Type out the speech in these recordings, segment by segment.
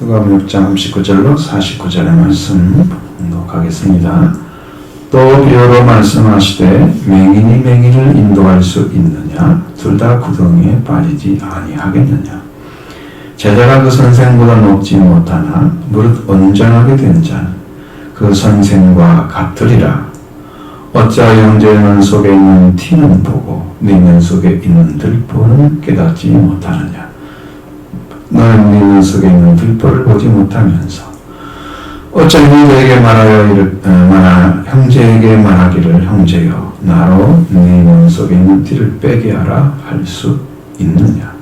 누가복음 6장 39절로 49절의 말씀 봉독하겠습니다. 또 비유로 말씀하시되 맹인이 맹인을 인도할 수 있느냐? 둘 다 구덩이에 빠지지 아니하겠느냐? 제자가 그 선생보다 높지 못하나 무릇 온전하게 된 자는 그 선생과 같으리라. 어찌하여 형제의 눈 속에 있는 티는 보고 네 눈 속에 있는 들보는 깨닫지 못하느냐? 너는 네 눈 속에 있는 들보를 보지 못하면서 어찌 형제에게 형제에게 말하기를 형제여 나로 네 눈 속에 있는 티를 빼게 하라 할 수 있느냐?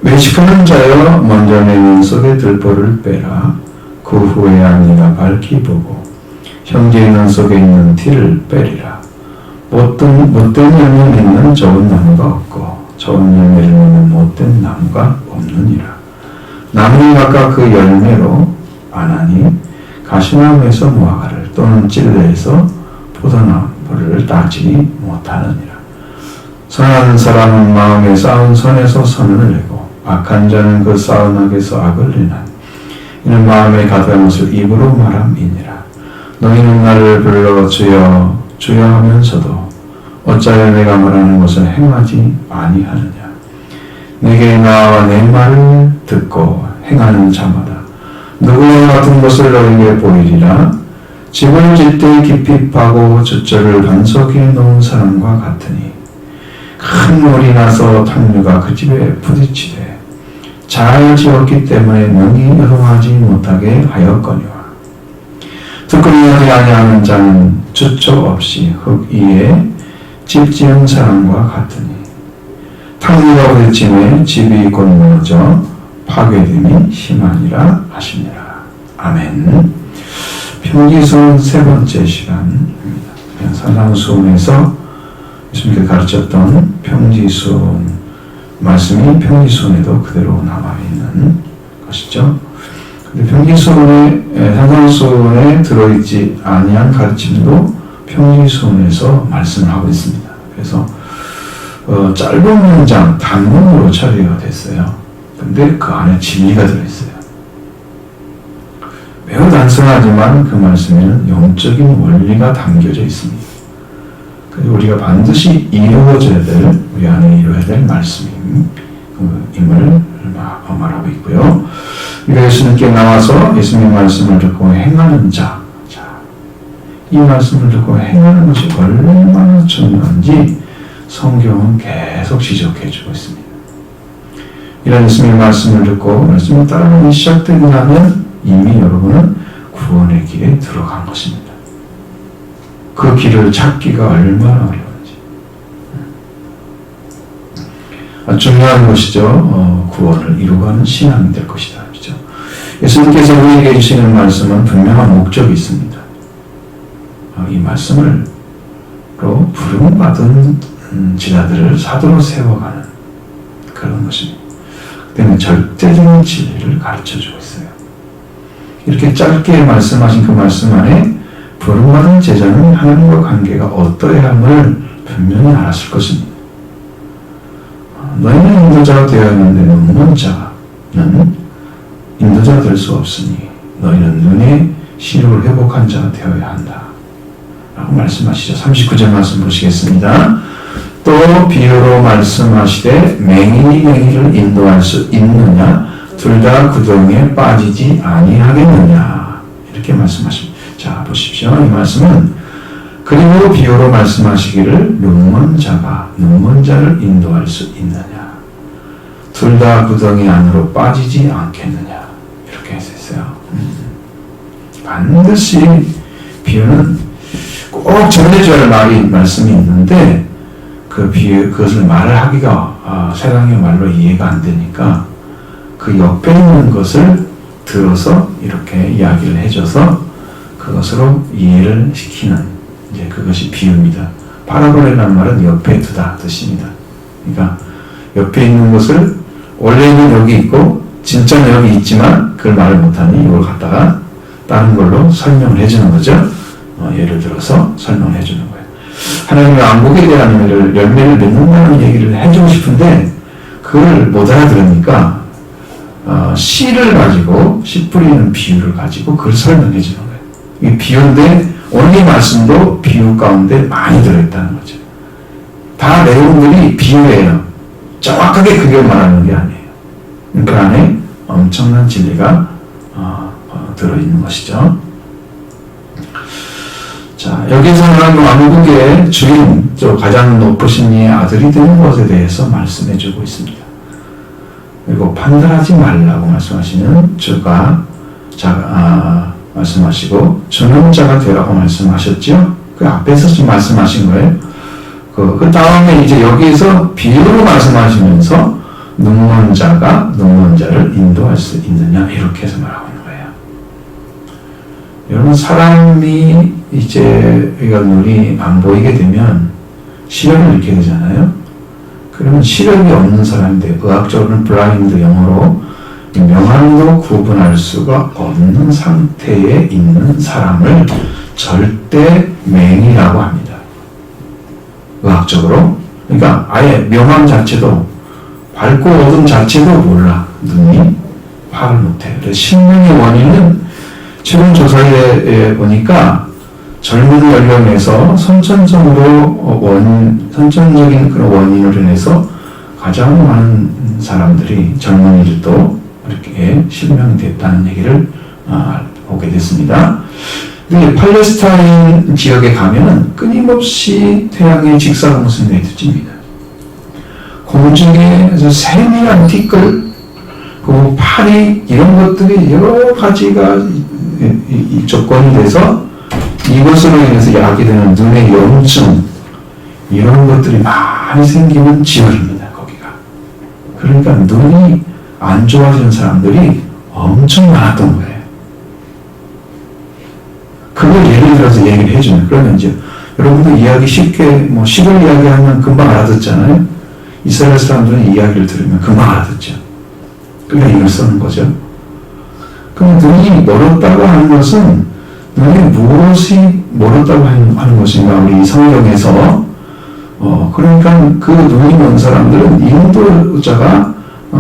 외식하는 자여 먼저 내 눈 속에 들보를 빼라. 그 후에야 네가 밝히 보고 형제의 눈 속에 있는 티를 빼리라. 못된 열매 맺는 좋은 나무가 없고 좋은 열매를 맺는 못된 나무가 없느니라. 나무는 각각 그 열매로 아나니 가시나무에서 무화과를 또는 찔레에서 포도나무를 따지 못하느니라. 선한 사람은 마음에 쌓은 선에서 선을 내고 악한 자는 그 쌓은 악에서 악을 내나니 이는 마음에 가득한 것을 입으로 말함이니라. 너희는 나를 불러 주여 주여 하면서도 어찌하여 내가 말하는 것을 행하지 아니하느냐? 내게 나와 내 말을 듣고 행하는 자마다 누구와 같은 것을 너희에게 보이리라. 집을 질 때 깊이 파고 숫절을 반석에 놓은 사람과 같으니 큰 물이 나서 탕류가 그 집에 부딪히되 잘 지었기 때문에 능히 이동하지 못하게 하였거니와 듣거니하지 아니하는 자는 주쪽 없이 흙 위에 집 지은 사람과 같으니 탕류가 부딪히매 집이 곧 무너져 파괴됨이 심하니라 하시니라. 아멘. 평지수훈 세 번째 시간입니다. 산상수훈에서 예수님께 가르쳤던 평지수훈 말씀이 평지수훈에도 그대로 남아있는 것이죠. 근데 평지수훈에 산상수훈에 들어있지 아니한 가르침도 평지수훈에서 말씀을 하고 있습니다. 그래서 짧은 문장 단문으로 처리가 됐어요. 근데 그 안에 진리가 들어있어요. 매우 단순하지만 그 말씀에는 영적인 원리가 담겨져 있습니다. 그래서 우리가 반드시 우리 안에 이루어야 될 말씀임을 말하고 있고요. 우리가 예수님께 나와서 예수님 말씀을 듣고 행하는 자, 이 말씀을 듣고 행하는 것이 얼마나 중요한지 성경은 계속 지적해주고 있습니다. 이런 예수님의 말씀을 듣고 말씀을 따르기 시작된다면 이미 여러분은 구원의 길에 들어간 것입니다. 그 길을 찾기가 얼마나 어려운지. 중요한 것이죠. 구원을 이루어가는 신앙이 될 것이다. 그렇죠? 예수님께서 우리에게 주시는 말씀은 분명한 목적이 있습니다. 이 말씀으로 부름받은 지자들을 사도로 세워가는 그런 것입니다. 그 때문에 절대적인 진리를 가르쳐주고 있어요. 이렇게 짧게 말씀하신 그 말씀 안에 부름받은 제자는 하나님과 관계가 어떠해야 함을 분명히 알았을 것입니다. 너희는 인도자가 되어야 하는데 눈먼 자는 인도자가 될 수 없으니 너희는 눈의 시력을 회복한 자가 되어야 한다. 라고 말씀하시죠. 39절 말씀 보시겠습니다. 또 비유로 말씀하시되 맹인이 맹인을 인도할 수 있느냐? 둘 다 구덩이에 빠지지 아니하겠느냐? 이렇게 말씀하십니다. 자, 보십시오. 이 말씀은 그리고 비유로 말씀하시기를 눈먼 자를 인도할 수 있느냐? 둘 다 구덩이 안으로 빠지지 않겠느냐? 이렇게 했어요. 반드시 비유는 꼭 전해줘야 할 말씀이 있는데 그것을 말을 하기가 세상의 말로 이해가 안 되니까 그 옆에 있는 것을 들어서 이렇게 이야기를 해줘서 그것으로 이해를 시키는 이제 그것이 비유입니다. 파라볼이라는 말은 옆에 두다 뜻입니다. 그러니까 옆에 있는 것을 원래는 여기 있고 진짜는 여기 있지만 그걸 말을 못하니 이걸 갖다가 다른 걸로 설명을 해주는 거죠. 예를 들어서 설명을 해주는 거예요. 하나님의 왕국에 대한 열매를 맺는다는 얘기를 해주고 싶은데 그걸 못 알아들으니까 씨를 가지고 씨 뿌리는 비유를 가지고 그걸 설명해 주는 거예요. 이 비유인데 오늘 이 말씀도 비유 가운데 많이 들어있다는 거죠. 다 내용들이 비유예요. 정확하게 그게 말하는 게 아니에요. 그 안에 엄청난 진리가 들어있는 것이죠. 자, 여기서 하나님 왕국의 주인, 또 가장 높으신 이의 아들이 되는 것에 대해서 말씀해 주고 있습니다. 그리고 판단하지 말라고 말씀하시는 주가 말씀하시고 주는 자가 되라고 말씀하셨죠. 그 앞에서 지금 말씀하신 거예요. 그 다음에 이제 여기에서 비유로 말씀하시면서 눈먼 자가 눈먼 자를 인도할 수 있느냐 이렇게 해서 말하고 있는 거예요. 여러분 사람이 이제 눈이 안 보이게 되면 시력을 잃게 되잖아요. 그러면 시력이 없는 사람인데 의학적으로는 블라인드 영어로 명암도 구분할 수가 없는 상태에 있는 사람을 절대맹이라고 합니다. 의학적으로. 그러니까 아예 명암 자체도 밝고 어둠 자체도 몰라. 눈이 파악을 못해. 그래서 실명의 원인은 최근 조사에 보니까 젊은 연령에서 선천적인 그런 원인으로 인해서 가장 많은 사람들이 젊은이들도 이렇게 실명이 됐다는 얘기를 보게 됐습니다. 팔레스타인 지역에 가면은 끊임없이 태양의 직사광선이 내두집니다. 공중에서 세밀한 티끌, 그 파리 이런 것들이 여러 가지가 조건이 돼서 이것으로 인해서 야기되는 눈의 염증 이런 것들이 많이 생기는 지역입니다. 거기가. 그러니까 눈이 안 좋아지는 사람들이 엄청 많았던 거예요. 그걸 예를 들어서 얘기를 해주면 그러면 이제 여러분들 이야기 쉽게 시골 이야기하면 금방 알아듣잖아요. 이스라엘 사람들은 이야기를 들으면 금방 알아듣죠. 그러니까 이걸 쓰는 거죠. 그럼 눈이 멀었다고 하는 것은 눈이 무엇이 멀었다고 하는 것인가 우리 성경에서 그러니까 그 눈이 먼 사람들은 인도자가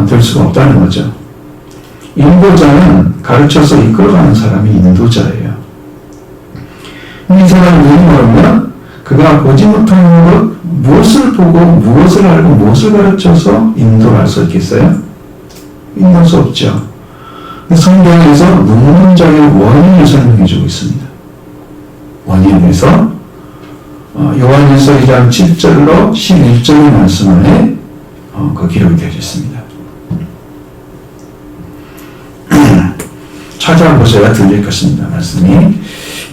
될 수가 없다는 거죠. 인도자는 가르쳐서 이끌어가는 사람이 인도자예요. 이 사람이 눈이 멀면 그가 보지 못하는 것 무엇을 보고 무엇을 알고 무엇을 가르쳐서 인도할 수 있겠어요? 인도할 수 없죠. 성경에서 눈먼 자의 원인을 설명해 주고 있습니다. 원인에 대해서 요한일서 2장 7절로 11절의 말씀 안에 그 기록이 되어 있습니다. 찾아보셔야 들릴 것입니다. 말씀이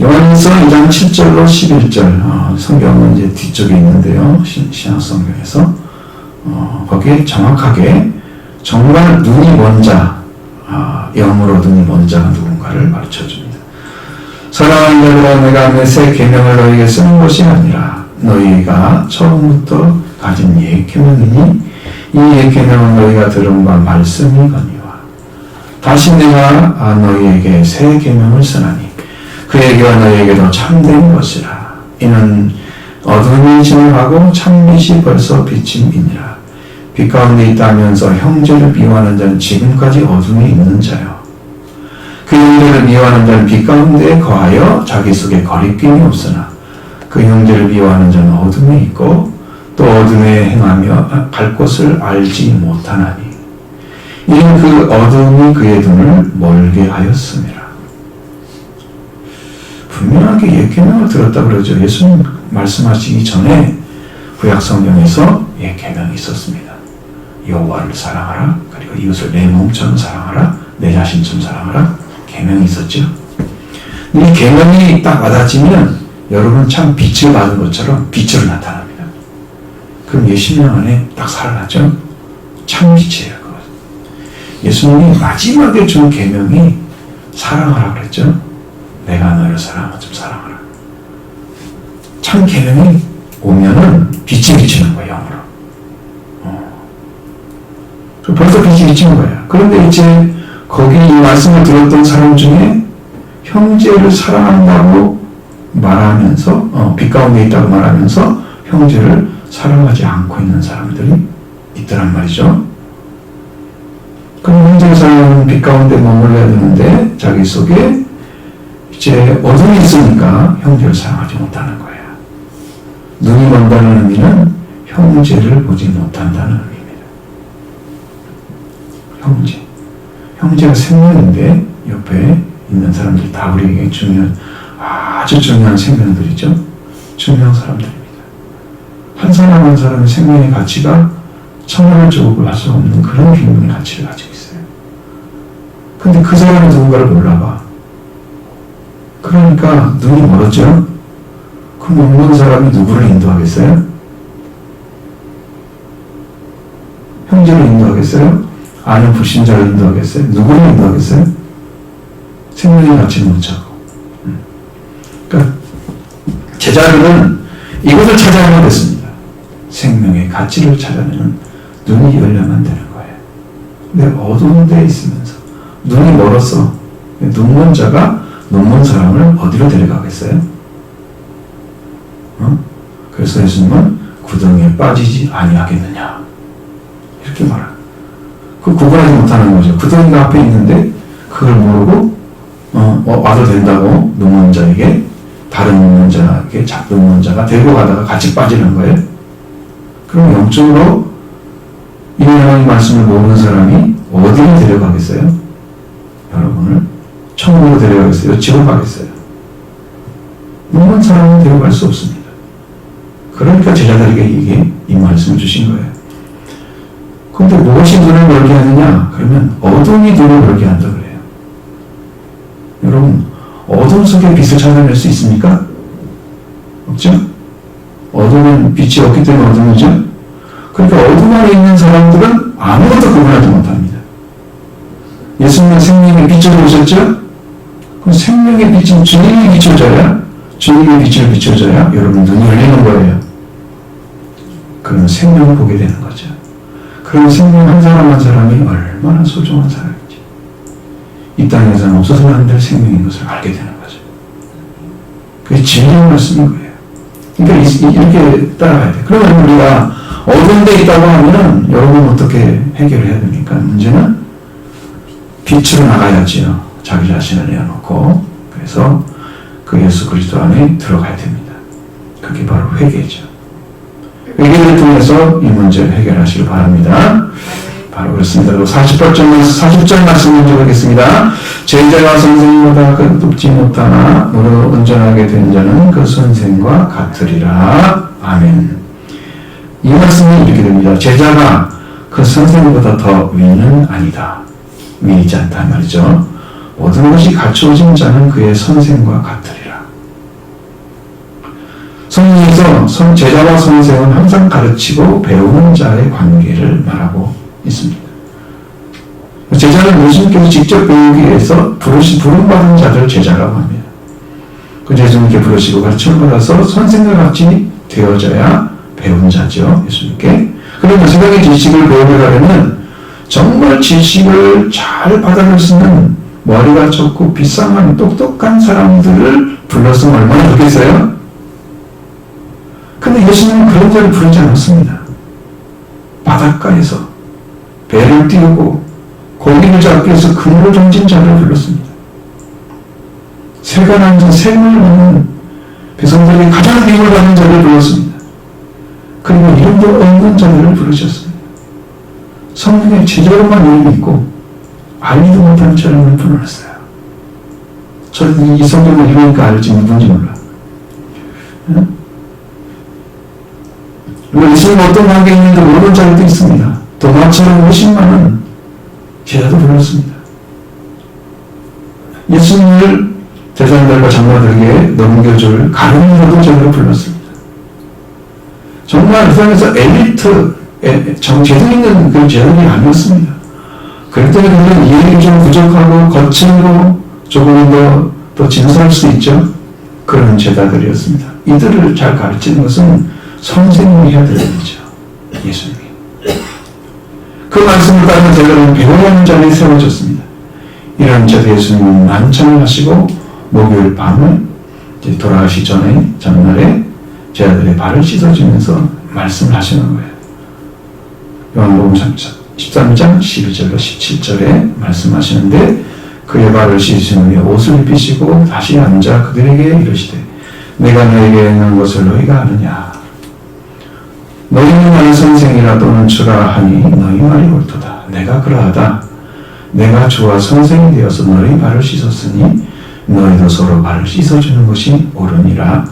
요한일서 2장 7절로 11절 성경은 이제 뒤쪽에 있는데요. 신약성경에서 거기에 정확하게 정말 눈이 먼 자 영으로 눈이 먼 자가 누군가를 가르쳐줍니다. 사랑하는 자들아 내가 내 새 계명을 너희에게 쓰는 것이 아니라 너희가 처음부터 가진 옛 계명이니 이 옛 계명은 너희가 들은 바 말씀이거니와 다시 내가 너희에게 새 계명을 쓰나니 그에게와 너희에게도 참된 것이라. 이는 어둠이 지나가고 참빛이 벌써 비침이니라. 빛 가운데 있다면서 형제를 미워하는 자는 지금까지 어둠에 있는 자요. 그 형제를 미워하는 자는 빛 가운데 거하여 자기 속에 거리낌이 없으나 그 형제를 미워하는 자는 어둠에 있고 또 어둠에 행하며 갈 곳을 알지 못하나니 이는 그 어둠이 그의 눈을 멀게 하였음이라. 분명하게 옛 계명을 들었다 그러죠. 예수님 말씀하시기 전에 구약 성경에서 옛 계명이 있었습니다. 여호와를 사랑하라. 그리고 이웃을 내 몸처럼 사랑하라. 내 자신처럼 사랑하라. 계명이 있었죠. 이 계명이 딱 와닿으면 여러분 참 빛을 받은 것처럼 빛으로 나타납니다. 그럼 예수님 안에 딱 살아나죠. 참 빛이에요. 그것. 예수님이 마지막에 준 계명이 사랑하라 그랬죠. 내가 너를 사랑하면 좀 사랑하라. 참 계명이 오면은 빛이 비치는 거예요. 영으로. 벌써 빛이 비치는 거예요. 그런데 이제 거기 이 말씀을 들었던 사람 중에 형제를 사랑한다고 말하면서 빛 가운데 있다고 말하면서 형제를 사랑하지 않고 있는 사람들이 있더란 말이죠. 그럼 형제를 사랑하는 자기는 빛 가운데 머물러야 되는데 자기 속에 이제 어둠이 있으니까 형제를 사랑하지 못하는 거예요. 눈이 먼다는 의미는 형제를 보지 못한다는 의미입니다. 형제가 생명인데 옆에 있는 사람들 다 우리에게 아주 중요한 생명들이죠. 중요한 사람들입니다. 한 사람 한 사람의 생명의 가치가 천하를 조급할 수 없는 그런 기본의 가치를 가지고 있어요. 근데 그 사람이 누군가를 몰라봐. 그러니까 눈이 멀었죠? 그럼 없는 사람이 누구를 인도하겠어요? 형제를 인도하겠어요? 아는 불신자를 인도하겠어요? 누구를 인도하겠어요? 생명의 가치는 못 찾고. 그러니까 제자들은 이것을 찾아야만 됐습니다. 생명의 가치를 찾아내는 눈이 열려만 되는 거예요. 근데 어두운 데에 있으면서 눈이 멀었어. 눈먼 자가 눈먼 사람을 어디로 데려가겠어요? 그래서 예수님은 구덩이에 빠지지 아니하겠느냐 이렇게 말합니다. 그 구분하지 못하는 거죠. 구덩이가 앞에 있는데 그걸 모르고 와도 된다고 눈먼 자에게 다른 눈먼 자에게 눈먼 자가 데리고 가다가 같이 빠지는 거예요. 그럼 영적으로 이 하나님의 말씀을 모르는 사람이 어디로 데려가겠어요? 여러분을 천국으로 데려가겠어요? 지옥 가겠어요? 눈먼 사람은 데려갈 수 없습니다. 그러니까 제자들에게 이 말씀을 주신 거예요. 그런데 무엇이 눈을 멀게 하느냐? 그러면 어둠이 눈을 멀게 한다 그래요. 여러분, 어둠 속에 빛을 찾아낼 수 있습니까? 없죠? 어둠은 빛이 없기 때문에 어둠이죠? 그러니까 어둠 안에 있는 사람들은 아무것도 구분하지 못합니다. 예수님은 생명의 빛으로 오셨죠? 그럼 생명의 빛은 주님이 비춰져야, 주님의 빛을 비춰져야 여러분 눈이 열리는 거예요. 그러면 생명을 보게 되는 거죠. 그럼 생명 한 사람 한 사람이 얼마나 소중한 사람인지, 이 땅에서는 없어서는 안 될 생명인 것을 알게 되는 거죠. 그게 진리의 말씀인 거예요. 그러니까 이렇게 따라가야 돼요. 그러면 우리가 어두운 데 있다고 하면 여러분 어떻게 해결해야 됩니까? 문제는 빛으로 나가야지요. 자기 자신을 내어놓고. 그래서 그 예수 그리스도 안에 들어가야 됩니다. 그게 바로 회개죠. 회개를 통해서 이 문제를 해결하시길 바랍니다. 바로 그렇습니다. 40절 말씀 먼저 보겠습니다. 제자가 선생보다 끝없지 못하나 무릇 온전하게 된 자는 그 선생과 같으리라. 아멘. 이 말씀이 이렇게 됩니다. 제자가 그 선생보다 더 위는 아니다. 위이지 않다 말이죠. 모든 것이 갖추어진 자는 그의 선생과 같으리라. 성경에서 제자와 선생은 항상 가르치고 배우는 자의 관계를 말하고 있습니다. 제자는 예수님께서 직접 배우기 위해서 부름받은 자들 제자라고 합니다. 그 예수님께 부르시고 가르침을 받아서 선생과 같이 되어져야 배운 자죠. 예수님께. 그러면 세상의 지식을 배우려면 정말 지식을 잘 받아낼 수 있는 머리가 좋고 비상한 똑똑한 사람들을 불렀으면 얼마나 좋겠어요? 근데 예수님은 그런 자를 부르지 않았습니다. 바닷가에서 배를 띄우고 고기를 잡기 위해서 그물을 던진 자를 불렀습니다. 새가 남은 샘을 먹는 백성들에게 가장 힘을 받는 자를 불렀습니다. 그리고 이름도 없는 자들을 부르셨습니다. 성령의 제자로만 이름이 있고 알지도 못하는 자를 불러놨어요. 저는 이 성경을 읽으니까 알지 누군지 몰라. 예수님 어떤 관계에 있는지 모르는 자들도 있습니다. 도마처럼 50만은 제자도 불렀습니다. 예수님을 제자들과 장로들에게 넘겨줄 가룟유다도 제자로 불렀습니다. 정말 이 세상에서 엘리트, 제도 있는 그 제자들이 아니었습니다. 그럴 때는 이해력이 좀 부족하고 거칠고 조금 더 진솔할 수 있죠. 그런 제자들이었습니다. 이들을 잘 가르치는 것은 선생님이 해야 되는 거죠. 예수님이. 그 말씀을 따르는 제자들은 배우는 자리에 세워졌습니다. 이런 자도 예수님은 만찬을 하시고 목요일 밤을 돌아가시 전에 전날에 제자들의 발을 씻어주면서 말씀을 하시는 거예요. 요한복음 13장 12절과 17절에 말씀하시는데 그의 발을 씻으신 후에 옷을 입히시고 다시 앉아 그들에게 이르시되 내가 너에게 있는 것을 너희가 아느냐 너희는 나의 선생이라 또는 주라 하니 너희 말이 옳도다. 내가 그러하다. 내가 주와 선생이 되어서 너희 발을 씻었으니 너희도 서로 발을 씻어주는 것이 옳으니라.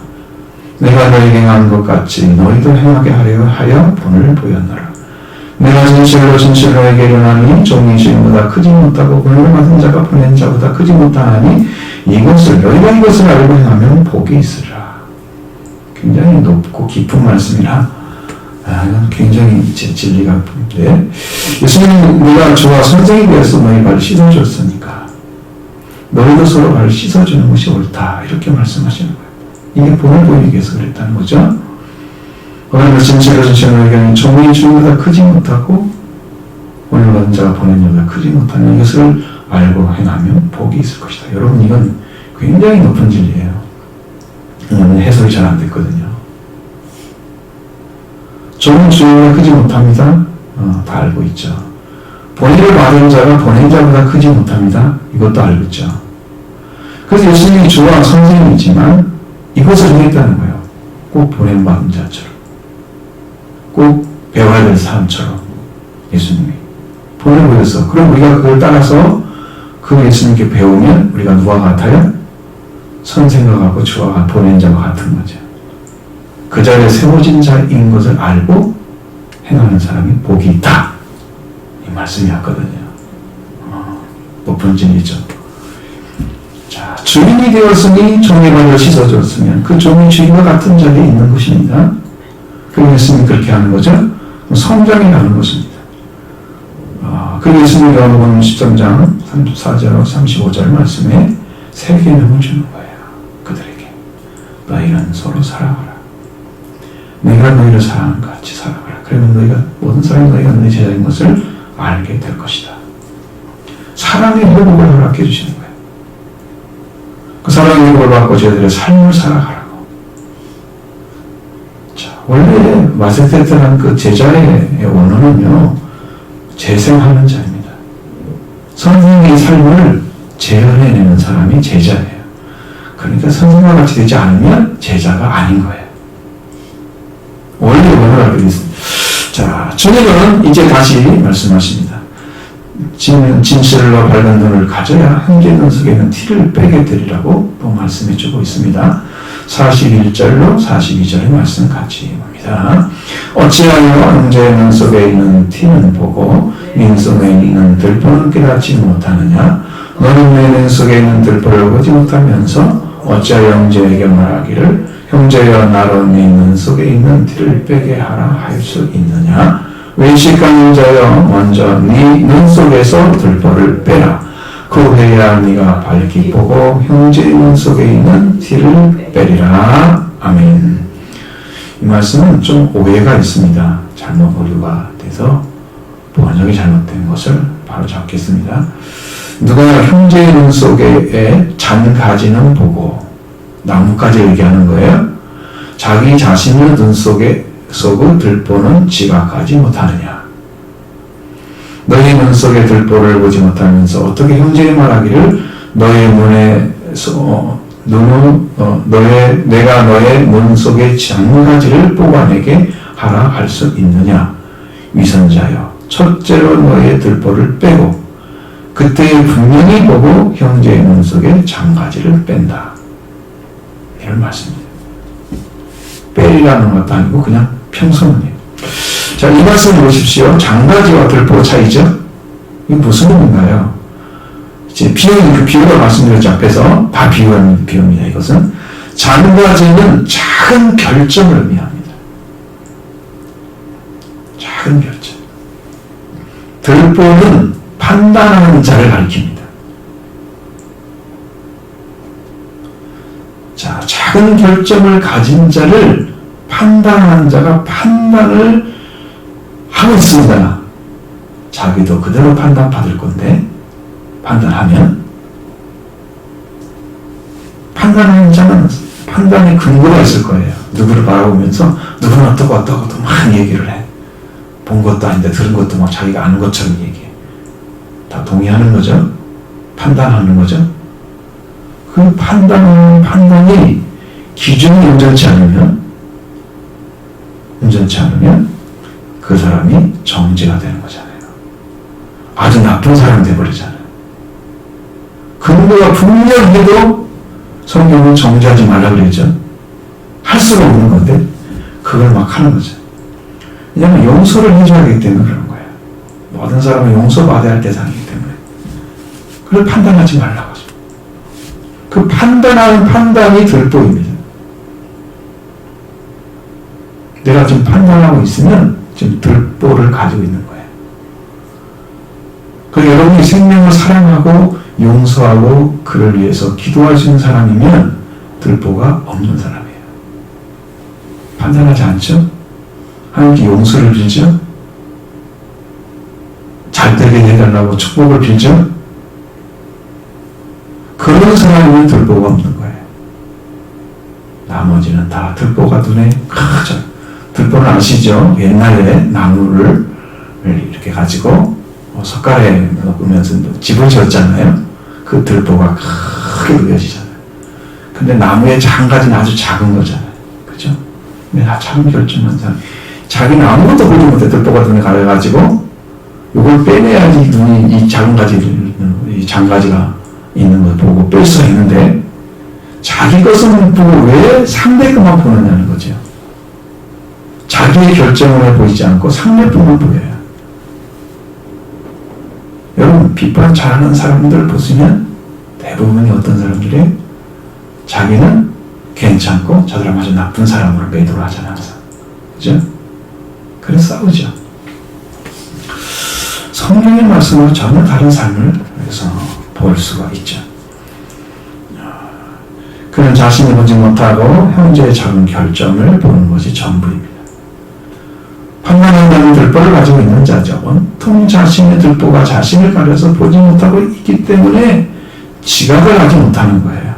내가 너희에게 행한 것 같이 너희도 행하게 하려 하여 본을 보였노라. 내가 진실로 너에게 이르노니 종이 주인보다 크지 못하고 본을 받은 자가 보낸 자보다 크지 못하나니 너희가 이것을 알고 행하면 복이 있으리라. 굉장히 높고 깊은 말씀이라 굉장히 진리가 있는데 예수님은 내가 주와 선생이 되어서 너희 발을 씻어줬으니까 너희도 서로 발을 씻어주는 것이 옳다 이렇게 말씀하시는 거예요. 이게 본을 보이기 위해서 그랬다는 거죠. 오늘 진실로 너에게는 종이 주인보다 크지 못하고 오늘 받은 자가 보낸 자보다 크지 못하는 것을 알고 행하면 복이 있을 것이다. 여러분 이건 굉장히 높은 진리예요. 해석이 잘 안 됐거든요. 종은 주인보다 크지 못합니다. 다 알고 있죠. 본의를 받은 자가 보낸 자보다 크지 못합니다. 이것도 알고 있죠. 그래서 예수님이 주와 선생님이지만 이것을 행했다는 거예요. 꼭 보냄받은 자처럼. 꼭 배워야 될 사람처럼 예수님이 보내보여서 그럼 우리가 그걸 따라서 그 예수님께 배우면 우리가 누가 같아요? 선생과 같고 주와 보낸 자와 같은 거죠. 그 자리에 세워진 자인 것을 알고 행하는 사람이 복이 있다. 이 말씀이었거든요. 높은 진리죠. 자, 주인이 되었으니 종의 발을 씻어줬으면 그 종이 주인과 같은 자리에 있는 것입니다. 그리고 예수님이 그렇게 하는 거죠. 성장해 가는 것입니다. 그리고 예수님이 요한복음 13장 34절 35절 말씀에 새 계명을 주는 거예요. 그들에게 너희는 서로 사랑하라. 내가 너희를 사랑하는 것 같이 사랑하라. 그러면 너희가 모든 사람이 너희가 너희 제자인 것을 알게 될 것이다. 사랑의 회복을 허락해 주시는 거예요. 그 사랑의 회복을 받고 저희들의 삶을 살아가라고. 자, 원래 마세테트라는 그 제자의 원어는요, 재생하는 자입니다. 선생의 삶을 재현해내는 사람이 제자예요. 그러니까 선생과 같이 되지 않으면 제자가 아닌 거예요. 원래 원어를 알고 있습니다. 자, 주님은 이제 다시 말씀하십니다. 진실로 밝은 눈을 가져야 형제 눈 속에 있는 티를 빼게 되리라고 또 말씀해 주고 있습니다. 41절로 42절의 말씀 같이 봅니다. 어찌하여 형제의 눈 속에 있는 티는 보고 민 속에 있는 들보는 깨닫지 못하느냐? 너는 내 눈 속에 있는 들보를 보지 못하면서 어찌하여 형제에게 말하기를 형제여 나로 네 눈 속에 있는 티를 빼게 하라 할 수 있느냐? 외식하는 자여 먼저 네 눈 속에서 들보를 빼라. 그 후에야 네가 밝히 보고 형제의 눈 속에 있는 티를 빼리라. 아멘. 이 말씀은 좀 오해가 있습니다. 잘못 오류가 돼서 번역이 잘못된 것을 바로 잡겠습니다. 누가 형제의 눈 속에 잔 가지는 보고 나뭇가지 얘기하는 거예요. 자기 자신의 눈 속에 그 들보는 지각하지 못하느냐. 너희 눈 속에 들보를 보지 못하면서 어떻게 형제의 말하기를 너의 눈에서 내가 너의 눈 속에 잔가지를 뽑아내게 하라 할 수 있느냐. 위선자여 첫째로 너의 들보를 빼고 그때 분명히 보고 형제의 눈 속에 잔가지를 뺀다. 이런 말씀입니다. 빼리라는 것도 아니고 그냥 평소문이에요. 자, 이 말씀 보십시오. 장가지와 들보 차이죠? 이게 무슨 의미인가요? 이제 비유는 그 비유가 말씀드렸죠. 앞에서 다 비유하는 비유입니다. 이것은 장가지는 작은 결정을 의미합니다. 작은 결정. 들보는 판단하는 자를 가리킵니다. 자, 작은 결정을 가진 자를 판단하는 자가 판단을 하고 있습니다. 자기도 그대로 판단받을 건데 판단하면 판단하는 자는 판단의 근거가 있을 거예요. 누구를 바라보면서 누구는 어떠고 또 막 얘기를 해. 본 것도 아닌데 들은 것도 막 자기가 아는 것처럼 얘기해. 다 동의하는 거죠. 판단하는 거죠. 그 판단이 기준이 온전치 않으면 그 사람이 정죄가 되는 거잖아요. 아주 나쁜 사람이 돼버리잖아요. 근거가 분명해도 성경은 정죄하지 말라고 그랬죠. 할 수가 없는 건데 그걸 막 하는 거죠. 왜냐하면 용서를 해줘야 하기 때문에 그런 거예요. 모든 사람은 용서받아야 할 대상이기 때문에. 그걸 판단하지 말라고 하죠. 그 판단하는 판단이 들보입니다. 내가 지금 판단하고 있으면 지금 들보를 가지고 있는 거예요. 그래서 여러분이 생명을 사랑하고 용서하고 그를 위해서 기도하시는 사람이면 들보가 없는 사람이에요. 판단하지 않죠? 하나님께 용서를 빌죠? 잘 되게 해달라고 축복을 빌죠? 그런 사람은 들보가 없는 거예요. 나머지는 다 들보가 눈에 크죠. 들보는 아시죠? 옛날에 나무를 이렇게 가지고 석가래 넣으면서 집을 지었잖아요. 그 들보가 크게 보여지잖아요. 근데 나무의 장가지는 아주 작은 거잖아요. 그죠? 근데 참 결정한 사람. 자기는 아무것도 보지 못해 들보가 눈에 가려가지고 이걸 빼내야지 눈이 이 작은 가지, 이 장가지가 있는 걸 보고 뺄 수가 있는데 자기 것은 보고 왜 상대 것만 보느냐는 거죠. 자기의 결정을 보이지 않고 상대뿐만 보여요. 여러분 비판 잘하는 사람들 보시면 대부분이 어떤 사람들이 자기는 괜찮고 저 사람 아주 나쁜 사람으로 매도를 하잖아요. 항상. 그죠? 그래서 싸우죠. 성경의 말씀으로 전혀 다른 삶을 여기서 볼 수가 있죠. 그는 자신이 보지 못하고 형제의 작은 결점을 보는 것이 전부입니다. 판단한다는 들보를 가지고 있는 자죠. 온통 자신의 들보가 자신을 가려서 보지 못하고 있기 때문에 지각을 하지 못하는 거예요.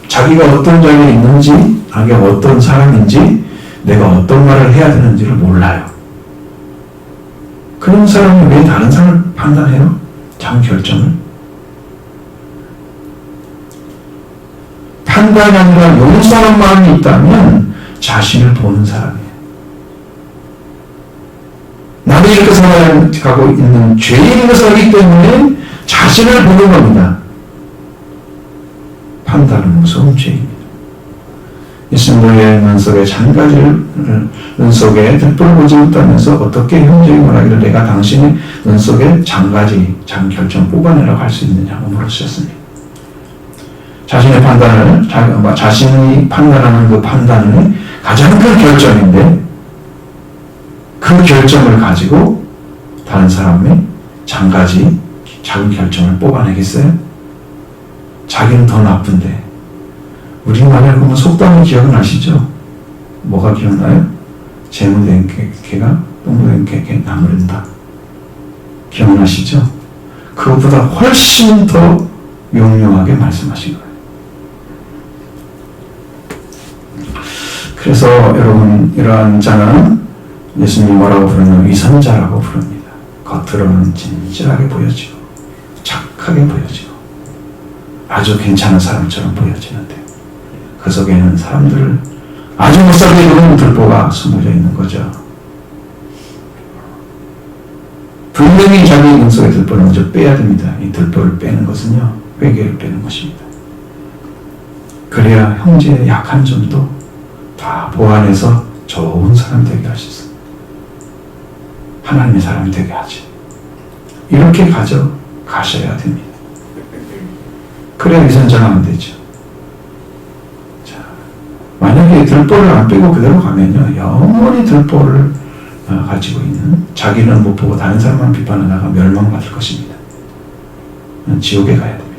자기가 어떤 자리에 있는지, 자기가 어떤 사람인지, 내가 어떤 말을 해야 되는지를 몰라요. 그런 사람이 왜 다른 사람을 판단해요? 작은 결정을. 판단이 아니라 용서하는 마음이 있다면 자신을 보는 사람이에요. 나도 이렇게 생각하고 있는 죄인인 것을 알기 때문에 자신을 보는 겁니다. 판단은 무서운 죄입니다. 예수님의 눈 속에 장가지를 눈 속에 들보를 보지 못하면서 어떻게 형제의 말하기를 내가 당신의 눈 속에 장가지 장 결정 뽑아내라고 할 수 있느냐고 물으셨습니다. 자신의 판단을 자신이 판단하는 그 판단은 가장 큰 결정인데 그 결정을 가지고 다른 사람의 장가지 작은 결정을 뽑아내겠어요? 자기는 더 나쁜데. 우리말에 보면 속담의 기억은 아시죠? 뭐가 기억나요? 재무된 개가 똥무된 개에게 나무른다. 기억나시죠? 그것보다 훨씬 더 용용하게 말씀하신 거예요. 그래서 여러분 이러한 자는 예수님이 뭐라고 부르냐면 위선자라고 부릅니다. 겉으로는 진실하게 보여지고 착하게 보여지고 아주 괜찮은 사람처럼 보여지는데 그 속에는 사람들을 아주 못살게 구는 들보가 숨어져 있는 거죠. 분명히 자기 눈 속의 들보를 먼저 빼야 됩니다. 이 들보를 빼는 것은요, 회개를 빼는 것입니다. 그래야 형제의 약한 점도 다 보완해서 좋은 사람 되게 할 수 있어요. 하나님의 사람이 되게 하지. 이렇게 가셔야 됩니다. 그래야 위선자가 안 되죠. 자, 만약에 들보를 안 빼고 그대로 가면요, 영원히 들보를 가지고 있는 자기는 못 보고 다른 사람만 비판하다가 멸망받을 것입니다. 지옥에 가야 됩니다.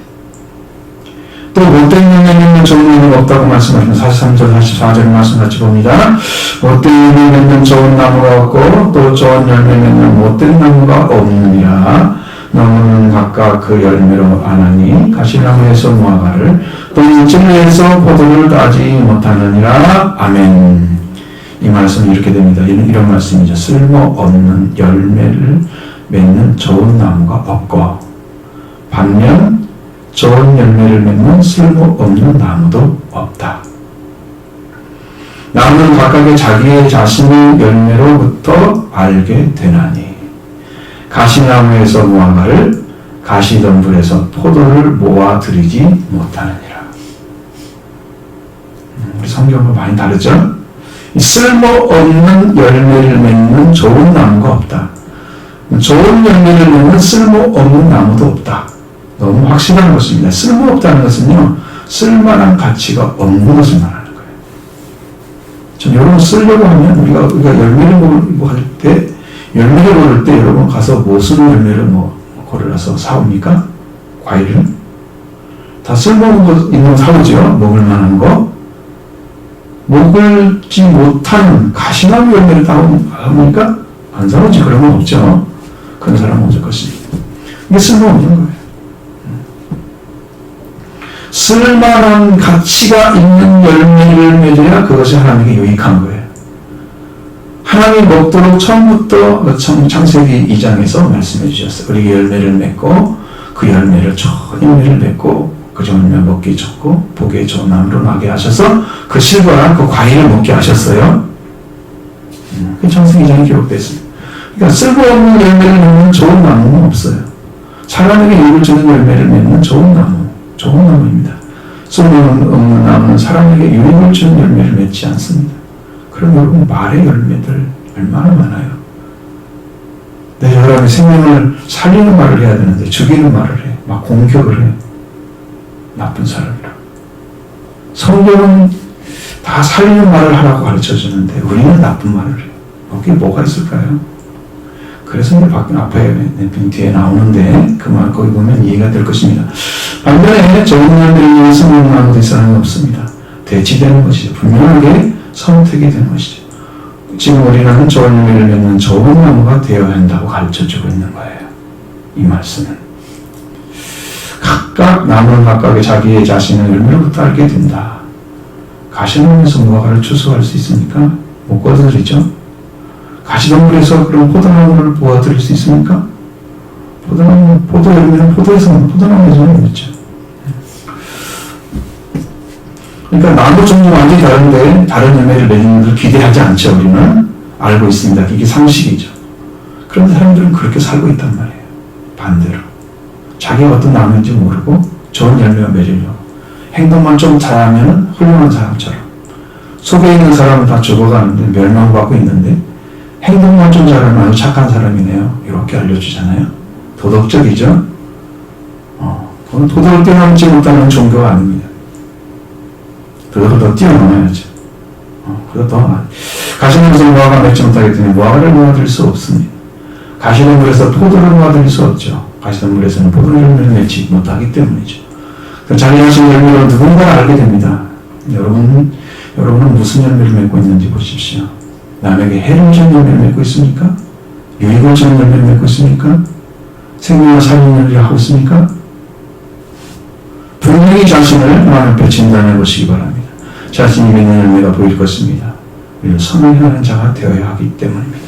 또 못된 영향력은 좋은 나무가 없다고 말씀하시면 43절 44절 말씀 같이 봅니다. 못된 열매 맺는 좋은 나무가 없고 또 좋은 열매 맺는 못된 나무가 없느니라. 나무는 각각 그 열매로 아나니 가시나무에서 무화과를 또 진리에서 포도를 따지 못하느니라. 아멘. 이 말씀이 이렇게 됩니다. 이런 말씀이죠. 쓸모없는 열매를 맺는 좋은 나무가 없고 반면 좋은 열매를 맺는 쓸모없는 나무도 없다. 나무는 각각의 자기의 자신의 열매로부터 알게 되나니 가시나무에서 무화과를 가시덤불에서 포도를 모아들이지 못하느니라. 우리 성경과 많이 다르죠? 쓸모없는 열매를 맺는 좋은 나무가 없다. 좋은 열매를 맺는 쓸모없는 나무도 없다. 너무 확실한 것입니다. 쓸모없다는 것은요, 쓸만한 가치가 없는 것을 말하는 거예요. 전 여러분 쓰려고 하면 우리가 열매를 고를 때, 여러분 가서 무슨 열매를 고르러서 사옵니까? 과일을? 다 쓸모없는 거 있는 거 사오죠? 먹을 만한 거. 먹을지 못한 가시나무 열매를 사옵니까? 안 사오지. 그런 건 없죠. 그런 사람은 없을 것입니다. 이게 쓸모없는 거예요. 쓸만한 가치가 있는 열매를 맺어야 그것이 하나님께 유익한 거예요. 하나님이 먹도록 처음부터 창세기 2장에서 말씀해 주셨어요. 우리가 열매를 맺고 그 열매를 좋은 열매를 맺고 그 좋은 열매 먹기 좋고 보기에 좋은 나무로 나게 하셔서 그 실과랑 그 과일을 먹게 하셨어요. 그 창세기 2장에 기록되어 있습니다. 그러니까 쓸모없는 열매를 맺는 좋은 나무는 없어요. 사람에게 유익을 주는 열매를 맺는 좋은 나무입니다. 쓸모없는 나무는 사람에게 유익을 주는 열매를 맺지 않습니다. 그럼 여러분 말의 열매들 얼마나 많아요. 내 사람의 생명을 살리는 말을 해야 되는데 죽이는 말을 해. 막 공격을 해. 나쁜 사람이라. 성경은 다 살리는 말을 하라고 가르쳐주는데 우리는 나쁜 말을 해. 거기에 뭐가 있을까요? 그래서 앞에 뒤에 나오는데 그 말 거기 보면 이해가 될 것입니다. 반면에 좋은 열매를 위해 성공하는 아무도 사람이 없습니다. 대치되는 것이죠. 분명하게 선택이 되는 것이죠. 지금 우리는 좋은 열매를 맺는 좋은 나무가 되어야 한다고 가르쳐주고 있는 거예요. 이 말씀은. 각각 나무는 각각의 자기의 자신의 열매로부터 알게 된다. 가시나무에서 무화과를 추수할 수 있습니까? 못 거두리죠. 가시덤불에서 그런 포도나무를 모아드릴 수 있습니까? 포도 열매는 포도나무에서는 있죠. 그러니까 나무 종류 완전히 다른데 다른 열매를 맺는 것을 기대하지 않죠. 우리는 알고 있습니다. 이게 상식이죠. 그런데 사람들은 그렇게 살고 있단 말이에요. 반대로 자기가 어떤 나무인지 모르고 좋은 열매를 맺으려고 행동만 좀 잘하면 훌륭한 사람처럼 속에 있는 사람은 다 죽어가는데 멸망받고 있는데 행동만 좀 잘하면 아주 착한 사람이네요. 이렇게 알려주잖아요. 도덕적이죠. 그건 도덕을 뛰어넘지 못하는 종교가 아닙니다. 도덕을 더 뛰어넘어야죠. 가시나무에서 무화과 맺지 못하기 때문에 무화과를 모아드릴 수 없습니다. 가시나무에서 포도를 모아드릴 수 없죠. 가시나무에서는 포도 열매를 맺지 못하기 때문이죠. 자기 자신의 열매로 누군가 알게 됩니다. 여러분은 무슨 열매를 맺고 있는지 보십시오. 남에게 해를 주는 열매를 맺고 있습니까? 유익을 주는 열매를 맺고 있습니까? 생명을 살리는 일을 하고 있습니까? 분명히 자신을 하나님 앞에 진단해 보시기 바랍니다. 자신이 맺는 열매가 보일 것입니다. 우리는 선을 행하는 자가 되어야 하기 때문입니다.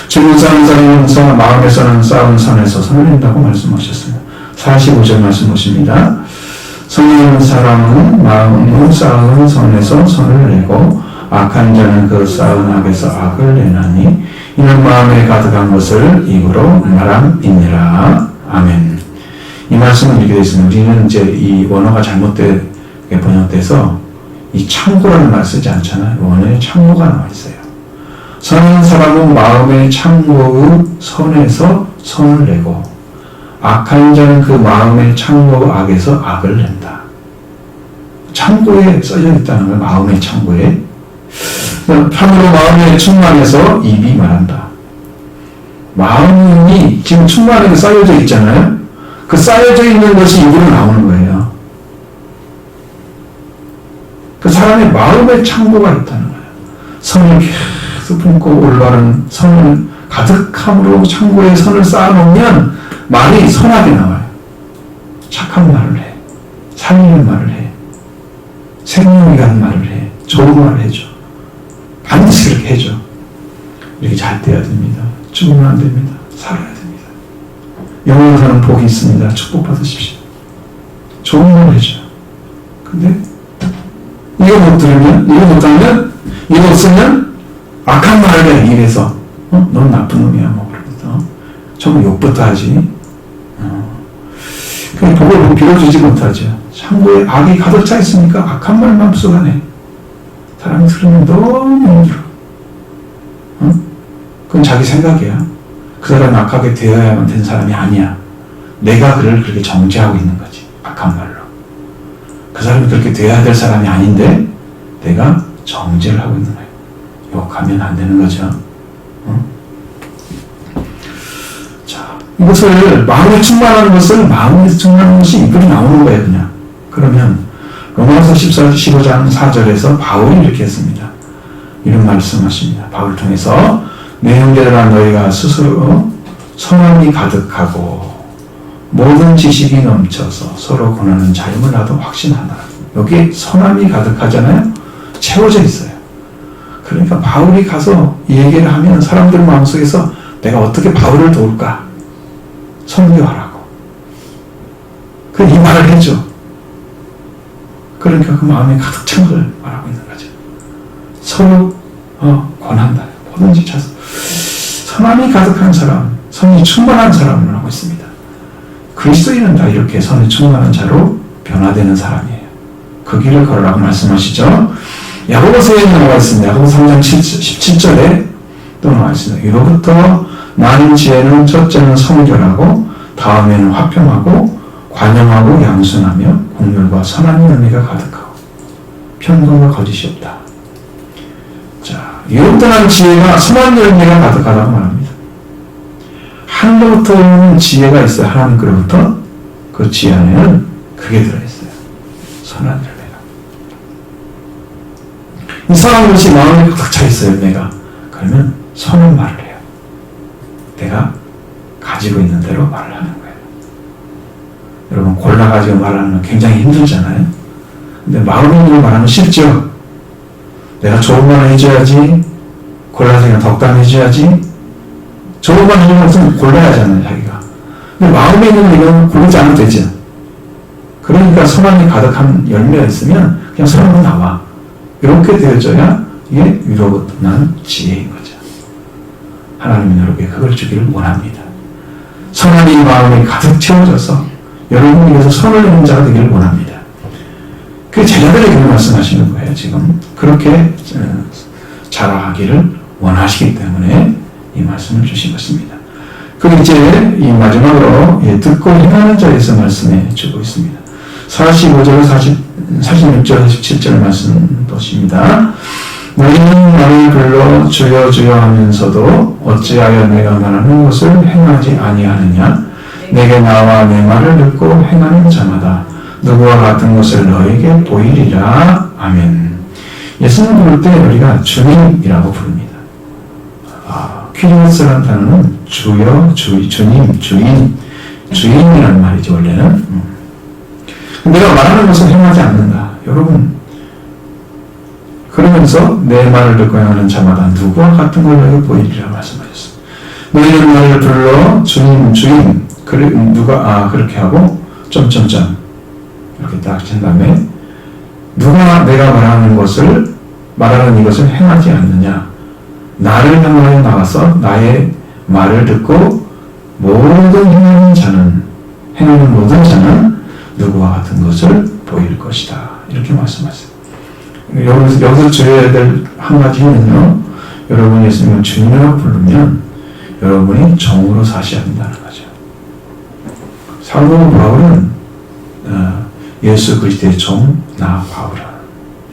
주는 쌓은 산에서 마음에서는 쌓은 산에서 선을 낸다고 말씀하셨습니다. 45절 말씀 보십니다. 선을 사람은 마음으로 쌓은 선에서 선을 내고 악한 자는 그 쌓은 악에서 악을 내나니 이는 마음에 가득한 것을 입으로 말함이니라. 아멘. 이 말씀은 이렇게 되어 있습니다. 우리는 이제 이 원어가 잘못되게 번역돼서 이 창고라는 말 쓰지 않잖아요. 원어에 창고가 나와 있어요. 선한 사람은 마음의 창고의 선에서 선을 내고 악한 자는 그 마음의 창고 악에서 악을 낸다. 창고에 써져 있다는 걸 마음의 창고에 참으로 마음의 충만해서 입이 말한다. 마음이 지금 충만하게 쌓여져 있잖아요. 그 쌓여져 있는 것이 입으로 나오는 거예요. 그 사람의 마음의 창고가 있다는 거예요. 선을 계속 품고 올바른 선을 가득함으로 창고에 선을 쌓아놓으면 말이 선하게 나와요. 착한 말을 해. 살리는 말을 해. 생명이 가는 말을 해. 좋은 말을 해줘. 반드시 그렇게 해줘. 이렇게 잘 돼야 됩니다. 죽으면 안 됩니다. 살아야 됩니다. 영원히 사는 복이 있습니다. 축복받으십시오. 좋은 걸 해줘. 근데 이거 못 들으면, 이거 못하면, 이거 없으면 악한 말을 해. 입에서 넌 나쁜 놈이야 뭐 그러거든. 전부 욕부터 하지. 그 복을 빌어주지 못하죠. 창고에 악이 가득 차 있으니까 악한 말만 쏟아내. 사람이 들으면 너무 힘들어. 그건 자기 생각이야. 그 사람은 악하게 되어야만 된 사람이 아니야. 내가 그를 그렇게 정죄하고 있는 거지. 악한 말로. 그 사람이 그렇게 되어야 될 사람이 아닌데 내가 정죄를 하고 있는 거예요. 욕하면 안 되는 거죠. 자, 이것을 마음에 충만하는 것을 마음에서 충만하는 것이 이끌이 나오는 거예요. 그냥. 그러면 로마서 15장 4절에서 바울이 이렇게 했습니다. 이런 말씀하십니다. 바울을 통해서 내 형제들아 너희가 스스로 선함이 가득하고 모든 지식이 넘쳐서 서로 권하는 자임을 나도 확신하나. 여기 선함이 가득하잖아요. 채워져 있어요. 그러니까 바울이 가서 이 얘기를 하면 사람들 마음속에서 내가 어떻게 바울을 도울까 선교하라고. 이 말을 해줘. 그러니까 그 마음에 가득 찬 걸 말하고 있는 거죠. 서로 권한다. 뭐든지 차서 선함이 가득한 사람, 선이 충만한 사람을 하고 있습니다. 그리스도인은 다 이렇게 선이 충만한 자로 변화되는 사람이에요. 그 길을 걸으라고 말씀하시죠. 야고보서에 나와 있습니다. 야고보서 3장 17절에 또 나와 있습니다. 이로부터 나는 지혜는 첫째는 성결하고 다음에는 화평하고 관용하고 양순하며 공률과 선한 열매가 가득하고 편견과 거짓이 없다. 자, 이로부터 나는 지혜가 선한 열매가 가득하다고 말합니다. 하늘로부터 오는 지혜가 있어요. 하나님께로부터. 그 지혜 안에는 그게 들어있어요. 선한 열매가. 이 선한 것이 마음에 가득 차 있어요. 내가. 그러면 선한 말을 해요. 내가 가지고 있는 대로 말을 하는 거예요. 여러분 골라가지고 말하는 건 굉장히 힘들잖아요. 근데 마음에 있는 말하면 쉽죠. 내가 좋은 말 해줘야지. 골라서 그냥 덕담 해줘야지. 좋은 말 해주는 것은 골라야 하잖아요. 자기가. 근데 마음에 있는 이건 고르지 않아도 되죠. 그러니까 선함이 가득한 열매가 있으면 그냥 선함은 나와. 이렇게 되어져야 이게 위로부터 난 지혜인 거죠. 하나님은 여러분에게 그걸 주기를 원합니다. 선함이 마음에 가득 채워져서 여러분이 위해서 선을 내는 자가 되기를 원합니다. 그 제자들에게 말씀하시는 거예요. 지금 그렇게 자라기를 원하시기 때문에 이 말씀을 주신 것입니다. 그리고 이제 이 마지막으로 듣고 행하는 자에서 말씀해 주고 있습니다. 45절, 46절, 47절 말씀 보십니다. 너희는 나를 불러 주여 주여 하면서도 어찌하여 내가 말하는 것을 행하지 아니하느냐. 내게 나와 내 말을 듣고 행하는 자마다 누구와 같은 것을 너에게 보이리라. 아멘. 예수님 부를 때 우리가 주님이라고 부릅니다. 퀴리오스라는 단어는 주여, 주님, 주인이라는 말이죠. 원래는. 내가 말하는 것을 행하지 않는다. 여러분, 그러면서 내 말을 듣고 행하는 자마다 누구와 같은 걸 너에게 보이리라 말씀하셨습니다. 너희는 나를 불러 주님, 그래, 그렇게 하고, 이렇게 딱 친 다음에, 누가 내가 말하는 이것을 행하지 않느냐. 나를 향하여 나가서 나의 말을 듣고 행하는 모든 자는 누구와 같은 것을 보일 것이다. 이렇게 말씀하세요. 여기서 주의해야 될 한 가지는요, 여러분이 예수님을 주님이라고 부르면 여러분이 종으로 사셔야 한다는 거죠. 사도 바울은 예수 그리스도의 종, 나 바울아.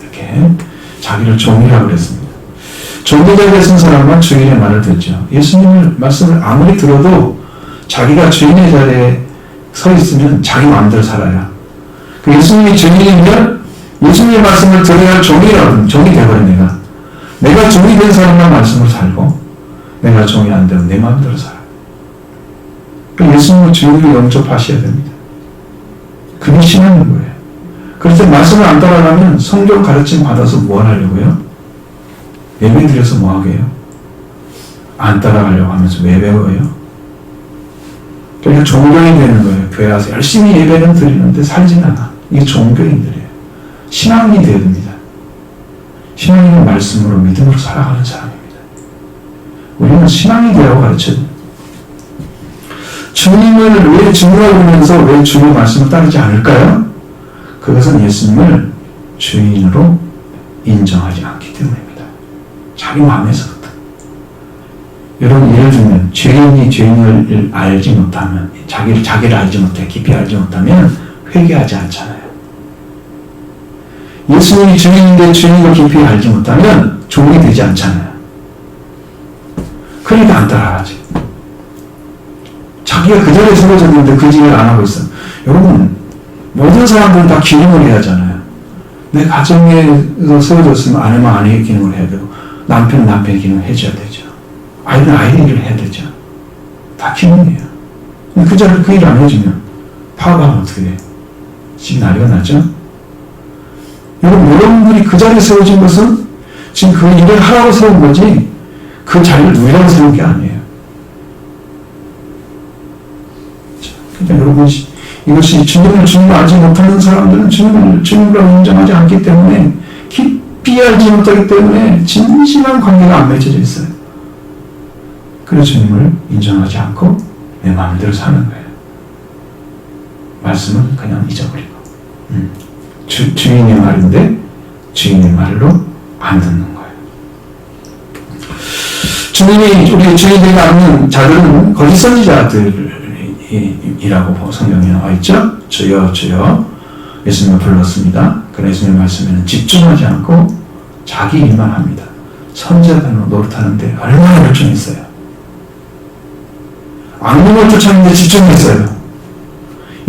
이렇게 자기를 종이라고 그랬습니다. 종의 자리에 쓴 사람은 주인의 말을 듣죠. 예수님의 말씀을 아무리 들어도 자기가 주인의 자리에 서 있으면 자기 마음대로 살아요. 예수님이 주인이면 예수님의 말씀을 들어야 할 종이 되어버린 내가 종이 된 사람만 말씀을 살고 내가 종이 안 되면 내 마음대로 살아요. 예수님을 주인으로 영접하셔야 됩니다. 그게 신앙인 거예요. 그래서 말씀을 안 따라가면 성경 가르침 받아서 뭘 하려고요? 예배 드려서 뭐 하게요? 안 따라가려고 하면서 왜 배워요? 그러니까 종교인 되는 거예요. 교회 와서 열심히 예배는 드리는데 살진 않아. 이게 종교인들이에요. 신앙인이 되어야 됩니다. 신앙인은 말씀으로 믿음으로 살아가는 사람입니다. 우리는 신앙이 되라고 가르쳐요. 주님을 왜 주님으로 부르면서 왜 주님의 말씀을 따르지 않을까요? 그것은 예수님을 주인으로 인정하지 않기 때문입니다. 자기 마음에서부터. 여러분 예를 들면 죄인이 죄인을 알지 못하면 자기를 알지 못해 깊이 알지 못하면 회개하지 않잖아요. 예수님이 주인인데 주인을 깊이 알지 못하면 종이 되지 않잖아요. 그러니까 안 따라가지. 자기가 그 자리에 세워졌는데 그 일을 안 하고 있어. 여러분 모든 사람들은 다 기능을 해야 하잖아요. 내 가정에서 세워졌으면 아내만 아내의 기능을 해야 되고 남편은 남편의 기능을 해줘야 되죠. 아이는 아이의 일을 해야 되죠. 다 기능이에요. 그 자리를 그 일을 안 해주면 파업하면 어떻게 돼요? 지금 난리가 났죠? 여러분들이 그 자리에 세워진 것은 지금 그 일을 하라고 세운 거지 그 자리를 누리라고 세운 게 아니에요. 그러니까 여러분 이것이 주님을 알지 못하는 사람들은 주님으로 인정하지 않기 때문에 깊이 알지 못하기 때문에 진실한 관계가 안 맺어져 있어요. 그래서 주님을 인정하지 않고 내 마음대로 사는 거예요. 말씀은 그냥 잊어버리고 주인의 말인데 주인의 말로 안 듣는 거예요. 주님이 우리 주인들이 낳는 자들은 거짓 선지자들이라고 성경에 나와 있죠. 주여 주여 예수님을 불렀습니다. 그러나 예수님의 말씀에는 집중하지 않고 자기 일만 합니다. 선지자들로 노릇하는데 얼마나 열중했어요. 악몽을 쫓았는데 집중했어요.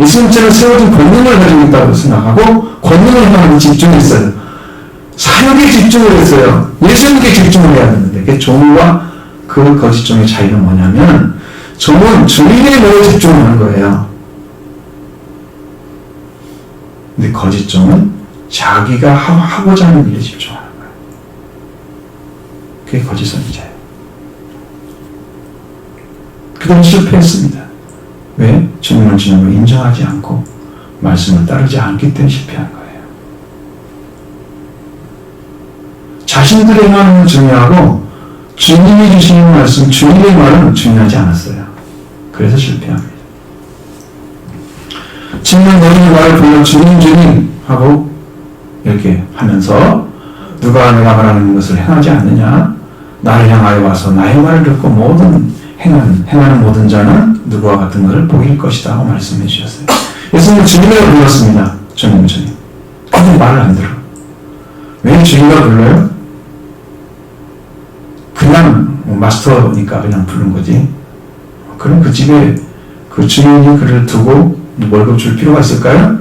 예수님처럼 세워진 권능을 가지고 있다고 생각하고 권능을 행하는데 집중했어요. 사역에 집중을 했어요. 예수님께 집중을 해야 되는데 그 종과 그 거짓 종의 차이는 뭐냐면 종은 주인의 몸에 집중하는 거예요. 근데 거짓 종은 자기가 하고자 하는 일에 집중하는 거예요. 그게 거짓 선지자예요. 그들은 실패했습니다. 왜? 주님을 주님으로 인정하지 않고 말씀을 따르지 않기 때문에 실패한 거예요. 자신들의 말은 중요하고 주님이 주시는 말씀, 주님의 말은 중요하지 않았어요. 그래서 실패합니다. 주님은 너희의 말을 불러 주님 하고 이렇게 하면서 누가 내가 말하는 것을 행하지 않느냐? 나를 향하여 와서 나의 말을 듣고 행하는 모든 자는 누구와 같은 것을 보일 것이다 하고 말씀해 주셨어요. 예수님은 주님이라고 불렀습니다. 주님. 근데 말을 안 들어. 왜 주님이라고 불러요? 그냥 마스터니까 그냥 부른 거지. 그럼 그 집에 그 주인이 그를 두고 월급 줄 필요가 있을까요?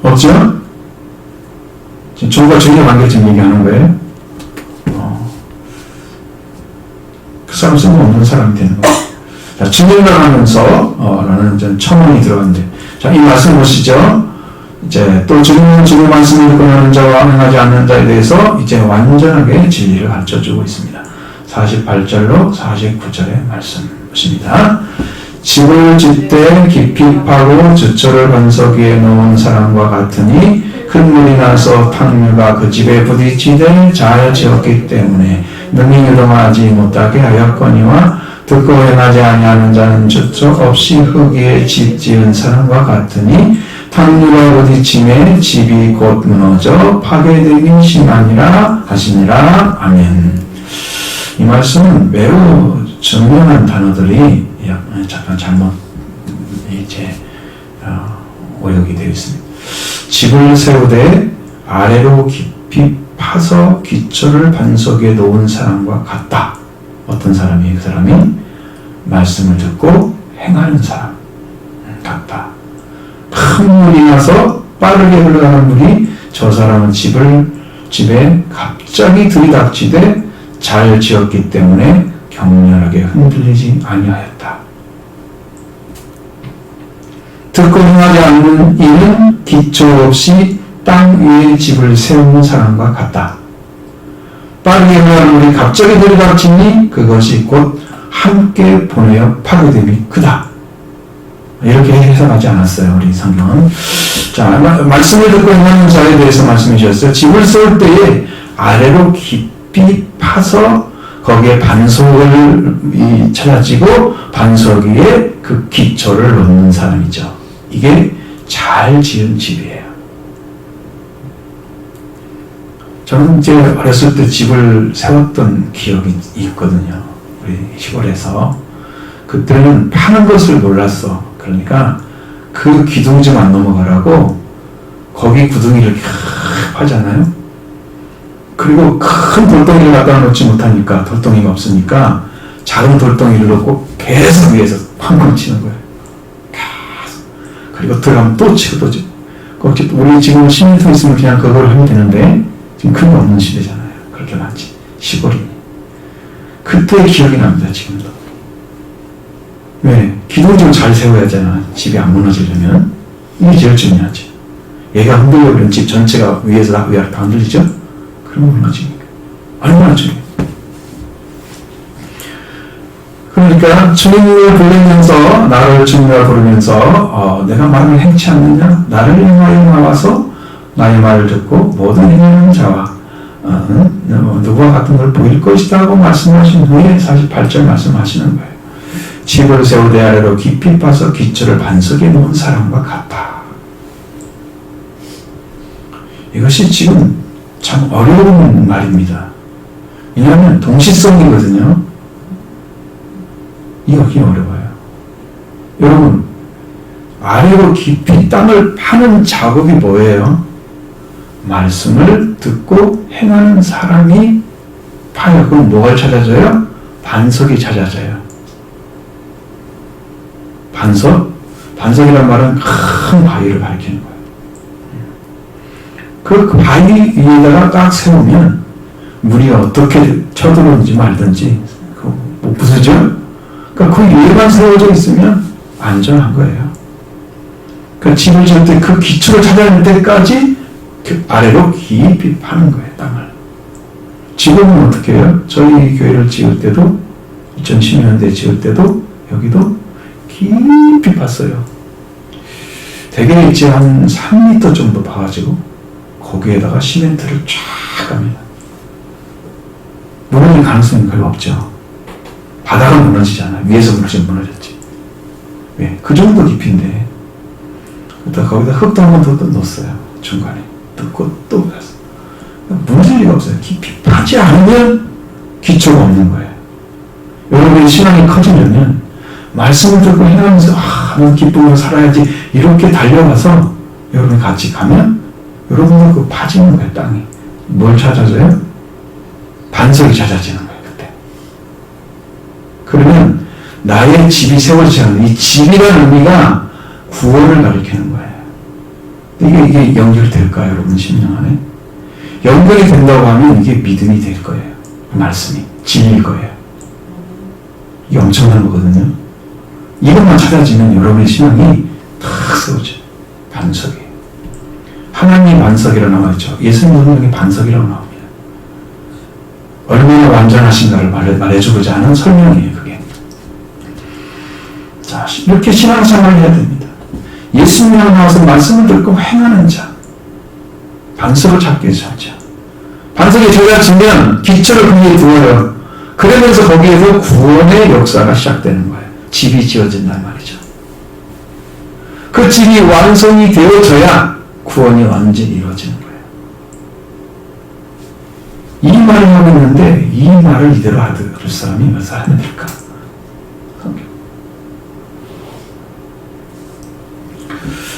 없죠? 지금 종과 주인의 관계 지금 얘기하는 거예요. 그 사람 쓸모없는 사람이 되는 거예요. 자, 주님을 하면서 라는 1,000원이 들어갔는데, 자, 이 말씀 보시죠. 이제 또 주님은 주의 말씀을 듣고 하는 자와 행하지 않는 자에 대해서 이제 완전하게 진리를 가르쳐주고 있습니다. 48절로 49절의 말씀입니다. 집을 짓되 깊이 파고 주철을 반석 위에 놓은 사람과 같으니 큰 물이 나서 탕류가 그 집에 부딪히되 잘 지었기 때문에 능히 유동하지 못하게 하였거니와 듣고 행하지 아니하는 자는 주처 없이 흙 위에 집 지은 사람과 같으니 탕류가 부딪힘에 집이 곧 무너져 파괴되기 심하니라 하시니라. 아멘. 이 말씀은 매우 중요한 단어들이 잠깐 잘못 오역이 되어 있습니다. 집을 세우되 아래로 깊이 파서 기초를 반석에 놓은 사람과 같다. 어떤 사람이 그 사람이 말씀을 듣고 행하는 사람 같다. 큰 물이 나서 빠르게 흘러가는 물이 저 사람은 집에 갑자기 들이닥치되 잘 지었기 때문에 격렬하게 흔들리지 아니하였다. 듣고 행하지 않는 이는 기초 없이 땅 위에 집을 세우는 사람과 같다. 빠르게 흘러가는 물이 갑자기 들이닥치니 그것이 곧 함께 보내어 파괴됨이 크다. 이렇게 해석하지 않았어요, 우리 성경은. 자, 말씀을 듣고 행하는 자에 대해서 말씀해 주셨어요. 집을 세울 때에 아래로 깊이 파서 거기에 반석을 찾아지고 반석 위에 그 기초를 놓는 사람이죠. 이게 잘 지은 집이에요. 저는 이제 어렸을 때 집을 세웠던 기억이 있거든요. 우리 시골에서. 그때는 파는 것을 몰랐어. 그러니까 그 기둥 좀 안 넘어가라고 거기 구덩이를 파잖아요. 그리고 큰 돌덩이를 갖다 놓지 못하니까, 돌덩이가 없으니까 작은 돌덩이를 놓고 계속 위에서 팡팡 치는 거예요. 계속. 그리고 들어가면 또 치고 또 치고. 우리 지금 10m 있으면 그냥 그걸 하면 되는데 지금 큰 거 없는 시대잖아요. 그렇게 많지. 시골이. 그때의 기억이 납니다. 지금도. 왜? 기둥을 좀 잘 세워야 하잖아. 집이 안 무너지려면. 이게 제일 중요하지. 얘가 흔들려버리면 집 전체가 위에서 위아래 다 흔들리죠? 그러면 무너지니까. 얼마나 중요해. 그러니까 주님을 부르면서, 나를 주님이라 부르면서 내가 말을 행치 않느냐? 나를 향하여 나와서 나의 말을 듣고 모든 행하는 자와 누구와 같은 걸 보일 것이다 하고 말씀하신 후에 48절 말씀하시는 거예요. 집을 세우되 아래로 깊이 파서 기초를 반석에 놓은 사람과 같다. 이것이 지금 참 어려운 말입니다. 왜냐하면 동시성이거든요. 이해하기 어려워요. 여러분, 아래로 깊이 땅을 파는 작업이 뭐예요? 말씀을 듣고 행하는 사람이 파요. 그럼 뭐가 찾아져요? 반석이 찾아져요. 반석이란 말은 큰 바위를 가리키는 거예요. 그 바위 위에다가 딱 세우면 물이 어떻게 쳐들어오는지 말든지 못 부수죠? 그러니까 그 위에만 세워져 있으면 안전한 거예요. 그러니까 집을 지을 때 그 기초를 찾아낼 때까지 그 아래로 깊이 파는 거예요, 땅을. 지금은 어떻게 해요? 저희 교회를 지을 때도 2010년대 지을 때도 여기도 깊이 팠어요. 대개 이제 한 3m 정도 파가지고 거기에다가 시멘트를 쫙 합니다. 무너질 가능성이 별로 없죠. 바닥은 무너지잖아요. 위에서 무너지면 무너졌지. 왜? 그 정도 깊이인데 거기다 흙도 한 번 더 넣었어요. 중간에. 뜯고 또 갔어. 무너질 리가 없어요. 깊이 파지 않으면 기초가 없는 거예요. 여러분의 신앙이 커지려면 말씀을 듣고 행하면서 난 기쁨으로 살아야지 이렇게 달려가서 여러분이 같이 가면 여러분도 그 파지는 거예요. 땅이. 뭘 찾아져요? 반석이 찾아지는 거예요. 그때. 그러면 나의 집이 세워지지 않는 이 집이라는 의미가 구원을 가리키는 거예요. 이게 연결될까요? 여러분 심령 안에? 연결이 된다고 하면 이게 믿음이 될 거예요. 말씀이. 진리일 거예요. 이게 엄청난 거거든요. 이것만 찾아지면 여러분의 신앙이 탁 세워져요. 반석이. 하나님이 반석이라고 나와있죠. 예수님 성경에 반석이라고 나옵니다. 얼마나 완전하신가를 말해주고자 하는 설명이에요. 그게. 자, 이렇게 신앙생활을 해야 됩니다. 예수님이 나와서 말씀을 듣고 행하는 자. 반석을 찾게 찾자. 반석이 찾아지면 기초를 거기에 두어요. 그러면서 거기에서 구원의 역사가 시작되는 거예요. 집이 지어진단 말이죠. 그 집이 완성이 되어져야 구원이 완전히 이루어지는 거예요. 이 말을 하고 있는데 이 말을 이대로 알을 사람이 몇 사람이 될까?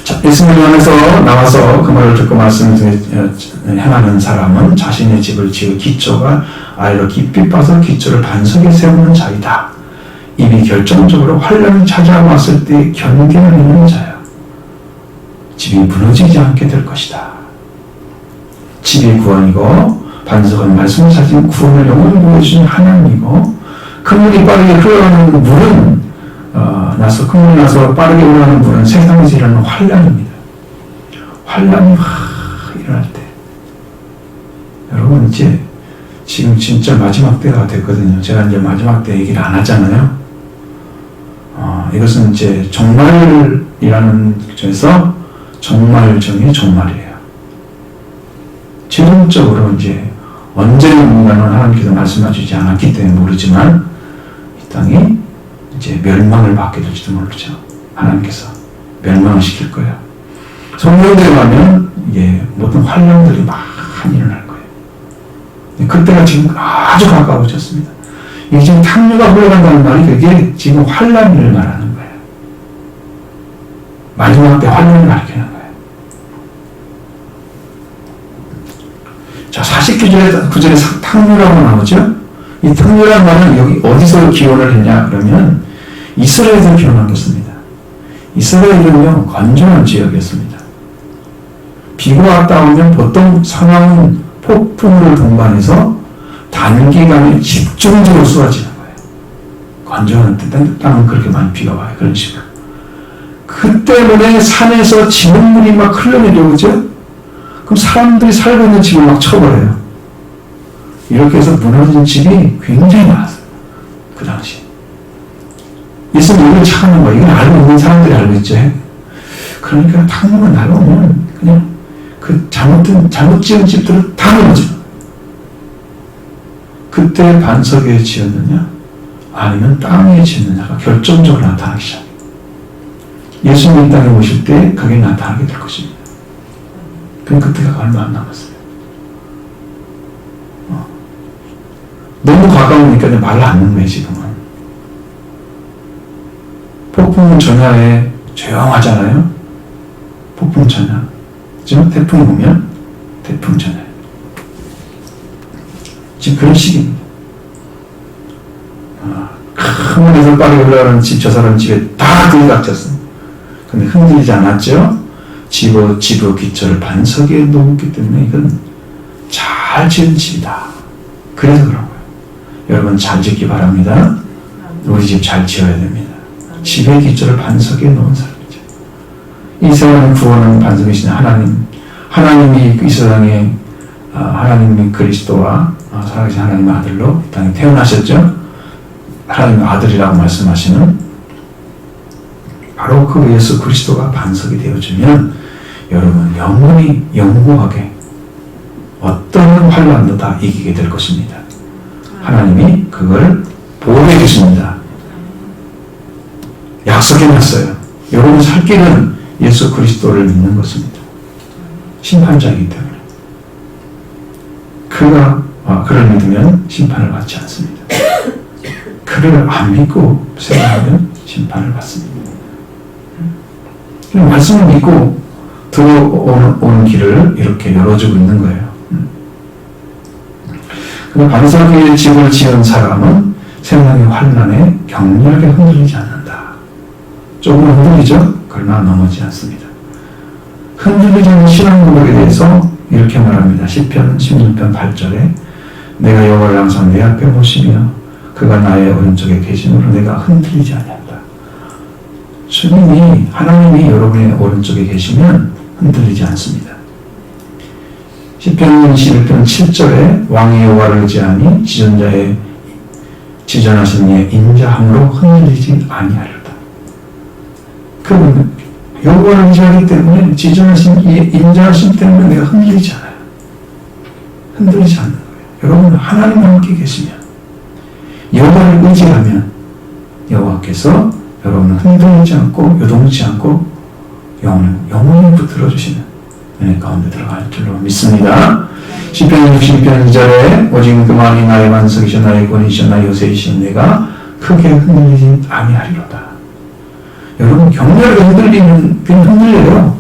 자, 예수님 안에서 나와서 그 말을 듣고 말씀을 행하는 사람은 자신의 집을 지을 기초가 아래로 깊이 빠서 기초를 반석에 세우는 자이다. 이미 결정적으로 환란이 찾아왔을 때 견디는 자야. 집이 무너지지 않게 될 것이다. 집이 구원이고 반석은 말씀을 사신 구원을 영원히 보여주신 하나님이고 큰 물이 빠르게 흘러가는 물은 큰 물이 나서 빠르게 흘러가는 물은 세상에서 일어나는 환란입니다. 환란이 일어날 때 여러분 이제 지금 진짜 마지막 때가 됐거든요. 제가 이제 마지막 때 얘기를 안 하잖아요. 이것은 이제 종말이라는 점에서 종말 중에 종말이에요. 최종적으로 이제 언제는가는 하나님께서 말씀하시지 않았기 때문에 모르지만 이 땅이 이제 멸망을 받게 될지도 모르죠. 하나님께서 멸망을 시킬 거예요. 성령대로 가면 이게 모든 환란들이 많이 일어날 거예요. 그때가 지금 아주 가까워졌습니다. 이게 지금 탕류가 흘러간다는 말이 그게 지금 환란을 말하는 거예요. 마지막 때 환란을 가리키는 거예요. 자, 49절에 탕류라고 나오죠? 이 탕류라는 말은 여기 어디서 기원을 했냐 그러면 이스라엘에서 기원하겠습니다. 이스라엘은요 건조한 지역이었습니다. 비가 왔다 오면 보통 상황은 폭풍을 동반해서 단기간에 집중적으로 쏟아지는 거예요. 건조한 땅은 그렇게 많이 비가 와요. 그런 식으로. 그 때문에 산에서 지물이 막 흘러내려오죠. 그럼 사람들이 살고 있는 집을 막 쳐버려요. 이렇게 해서 무너진 집이 굉장히 많았어요. 그 당시. 예수님 이걸 착하는 거예요. 이걸 알고 있는 사람들이 알고 있죠. 그러니까 탕류가 날아오면 그냥 그 잘못 지은 집들을 다 넘어져. 그때 반석에 지었느냐 아니면 땅에 지었느냐가 결정적으로 나타나기 시작해요. 예수님이 땅에 오실 때 그게 나타나게 될 것입니다. 그럼 그때가 얼마 안 남았어요. 너무 가까우니까 말을 안 듣는 거예요, 지금은. 폭풍 전야에 조용하잖아요. 폭풍 전야. 지금 태풍이 오면 태풍 전야. 지금 그런 시기입니다. 큰 물에서 빠르게 흘러가는 집, 저 사람 집에 다 들이닥쳤습니다. 근데 흔들리지 않았죠? 집어 기초를 반석에 놓았기 때문에 이건 잘 지은 집이다. 그래서 그런 거예요. 여러분 잘 짓기 바랍니다. 우리 집 잘 지어야 됩니다. 집의 기초를 반석에 놓은 사람이죠. 이 세상을 구원하는 반석이신 하나님, 하나님이 이 세상에 하나님이 그리스도와 살아계신 하나님의 아들로 이 땅에 태어나셨죠. 하나님의 아들이라고 말씀하시는 바로 그 예수 그리스도가 반석이 되어주면 여러분 영원히 영구하게 어떤 환난도 다 이기게 될 것입니다. 하나님이 그걸 보호해 주십니다. 약속해놨어요. 여러분 살 길은 예수 그리스도를 믿는 것입니다. 심판자이기 때문에 그를 믿으면 심판을 받지 않습니다. 그를 안 믿고 생각하면 심판을 받습니다. 말씀을 믿고 들어오는 길을 이렇게 열어주고 있는 거예요. 근데 반석의 집을 지은 사람은 생명의 환난에 격렬하게 흔들리지 않는다. 조금 흔들리죠? 그러나 넘어지지 않습니다. 흔들리지 않는 신앙 고백에 대해서 이렇게 말합니다. 시편 16편 8절에 내가 여호와를 항상 내 앞에 모시며 그가 나의 오른쪽에 계심으로 내가 흔들리지 아니한다. 주님이 하나님이 여러분의 오른쪽에 계시면 흔들리지 않습니다. 시편 21편 7절에 왕의 여호와를 의지하니 지전하신 이의 인자함으로 흔들리지 아니하리로다. 그분은 여호와를 의지하기 때문에 지전하신 이의 인자하심 때문에 내가 흔들리지 않아요. 흔들리지 않는 거예요. 여러분 하나님과 함께 계시면 여호와를 의지하면 여호와께서 여러분은 흔들리지 않고 요동치 않고 영원히 붙들어 주시는 은혜 가운데 들어갈 줄로 믿습니다. 시편 62편 2절에 오직 그만이 나의 반석이시오 나의 권이시오 나의 요새이시오 내가 크게 흔들리지 아니하리로다. 여러분 격렬하게 흔들려요.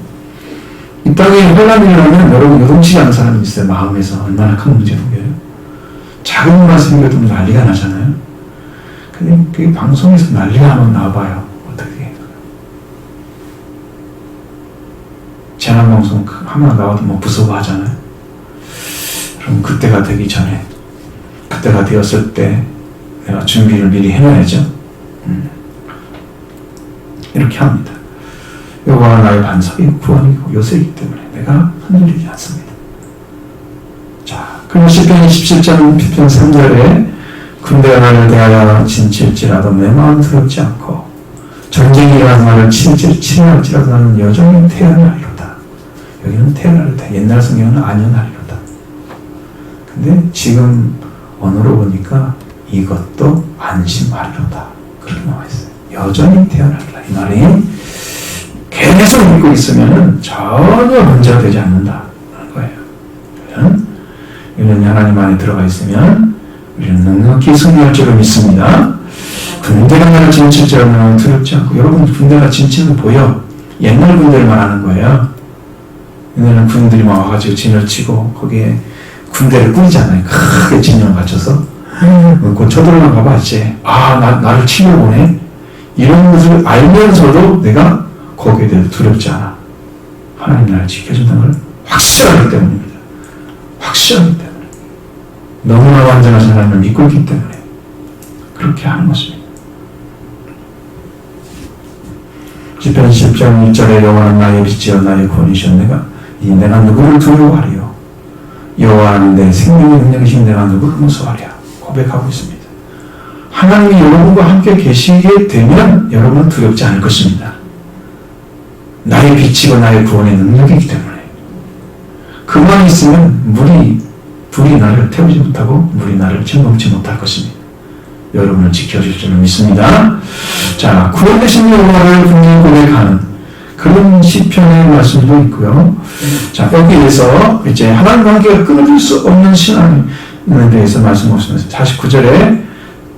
이 땅에 혼란이 일어나면 여러분 요동치지 않은 사람이 있어요. 마음에서 얼마나 큰 문제인가요? 작은 일만 생겨도 난리가 나잖아요. 근데 그게 방송에서 난리가 한번 나와봐요. 어떻게 재난방송 하나 나와도 뭐 무서워하잖아요. 그럼 그때가 되기 전에 그때가 되었을 때 내가 준비를 미리 해놔야죠. 이렇게 합니다. 여호와가 나의 반석이고 구원이고 요새이기 때문에 내가 흔들리지 않습니다. 자, 그리고 시편 27장 3절에 군대가 나를 대하여 진칠지라도 내 마음 두렵지 않고 전쟁이 일어나서 나를 치료할지라도 나는 여전히 태어나리로다. 여기는 태어나리로다. 옛날 성경은 아니어나리로다. 근데 지금 언어로 보니까 이것도 안심하리로다. 그렇게 나와있어요. 여전히 태어나리로다. 이 말이 계속 믿고 있으면 전혀 문제가 되지 않는다는 거예요. 우리는 하나님 안에 들어가 있으면 우리는 넉넉히 승리할 줄을 믿습니다. 군대가 나를 진칠 줄 알면 두렵지 않고, 여러분 군대가 진치는 보여. 옛날 군대를 말하는 거예요. 옛날에는 군인들이 막 와가지고 진을 치고 거기에 군대를 꾸리잖아요. 크게 진영을 갖춰서. 그 쳐들어만 가봤지. 나를 치려 보네. 이런 것을 알면서도 내가 거기에 대해서 두렵지 않아. 하나님 나를 지켜준다는 걸 확실하기 때문입니다. 확실하기 때문에. 너무나 완전하신 하나님을 믿고 있기 때문에 그렇게 하는 것입니다. 시편 10장 1절에 여호와는 나의 빛이여 나의 구원이시여 내가 누구를 두려워하리요. 여호와는 내 생명의 능력이신 내가 누구를 무서워하랴 고백하고 있습니다. 하나님이 여러분과 함께 계시게 되면 여러분은 두렵지 않을 것입니다. 나의 빛이고 나의 구원의 능력이기 때문에. 그만 있으면 불이 나를 태우지 못하고 물이 나를 침범치 못할 것입니다. 여러분을 지켜줄 줄을 믿습니다. 자, 구원 되신 여호와를 분명히 고백하는 그런 시편의 말씀도 있고요. 자, 여기에서 이제 하나님과 관계가 끊어질 수 없는 신앙에 대해서 말씀하시면서 49절에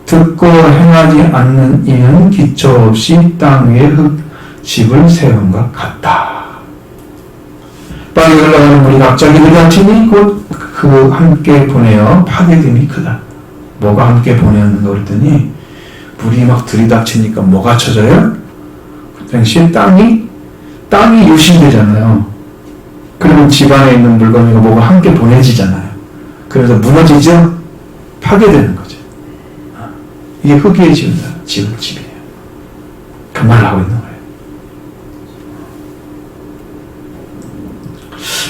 듣고 행하지 않는 이는 기초 없이 땅 위에 집을 세운 것 같다. 빨리 흘러가는 물이 갑자기 들이닥치니 곧 그 함께 보내어 파괴됨이 크다. 뭐가 함께 보내었는가 그랬더니 물이 막 들이닥치니까 뭐가 쳐져요? 그 당시에 땅이 유실되잖아요. 그러면 집안에 있는 물건이가 뭐가 함께 보내지잖아요. 그래서 무너지죠? 파괴되는 거죠. 이게 흙위에 지은다. 집이에요. 그 말을 하고 있는 거예요.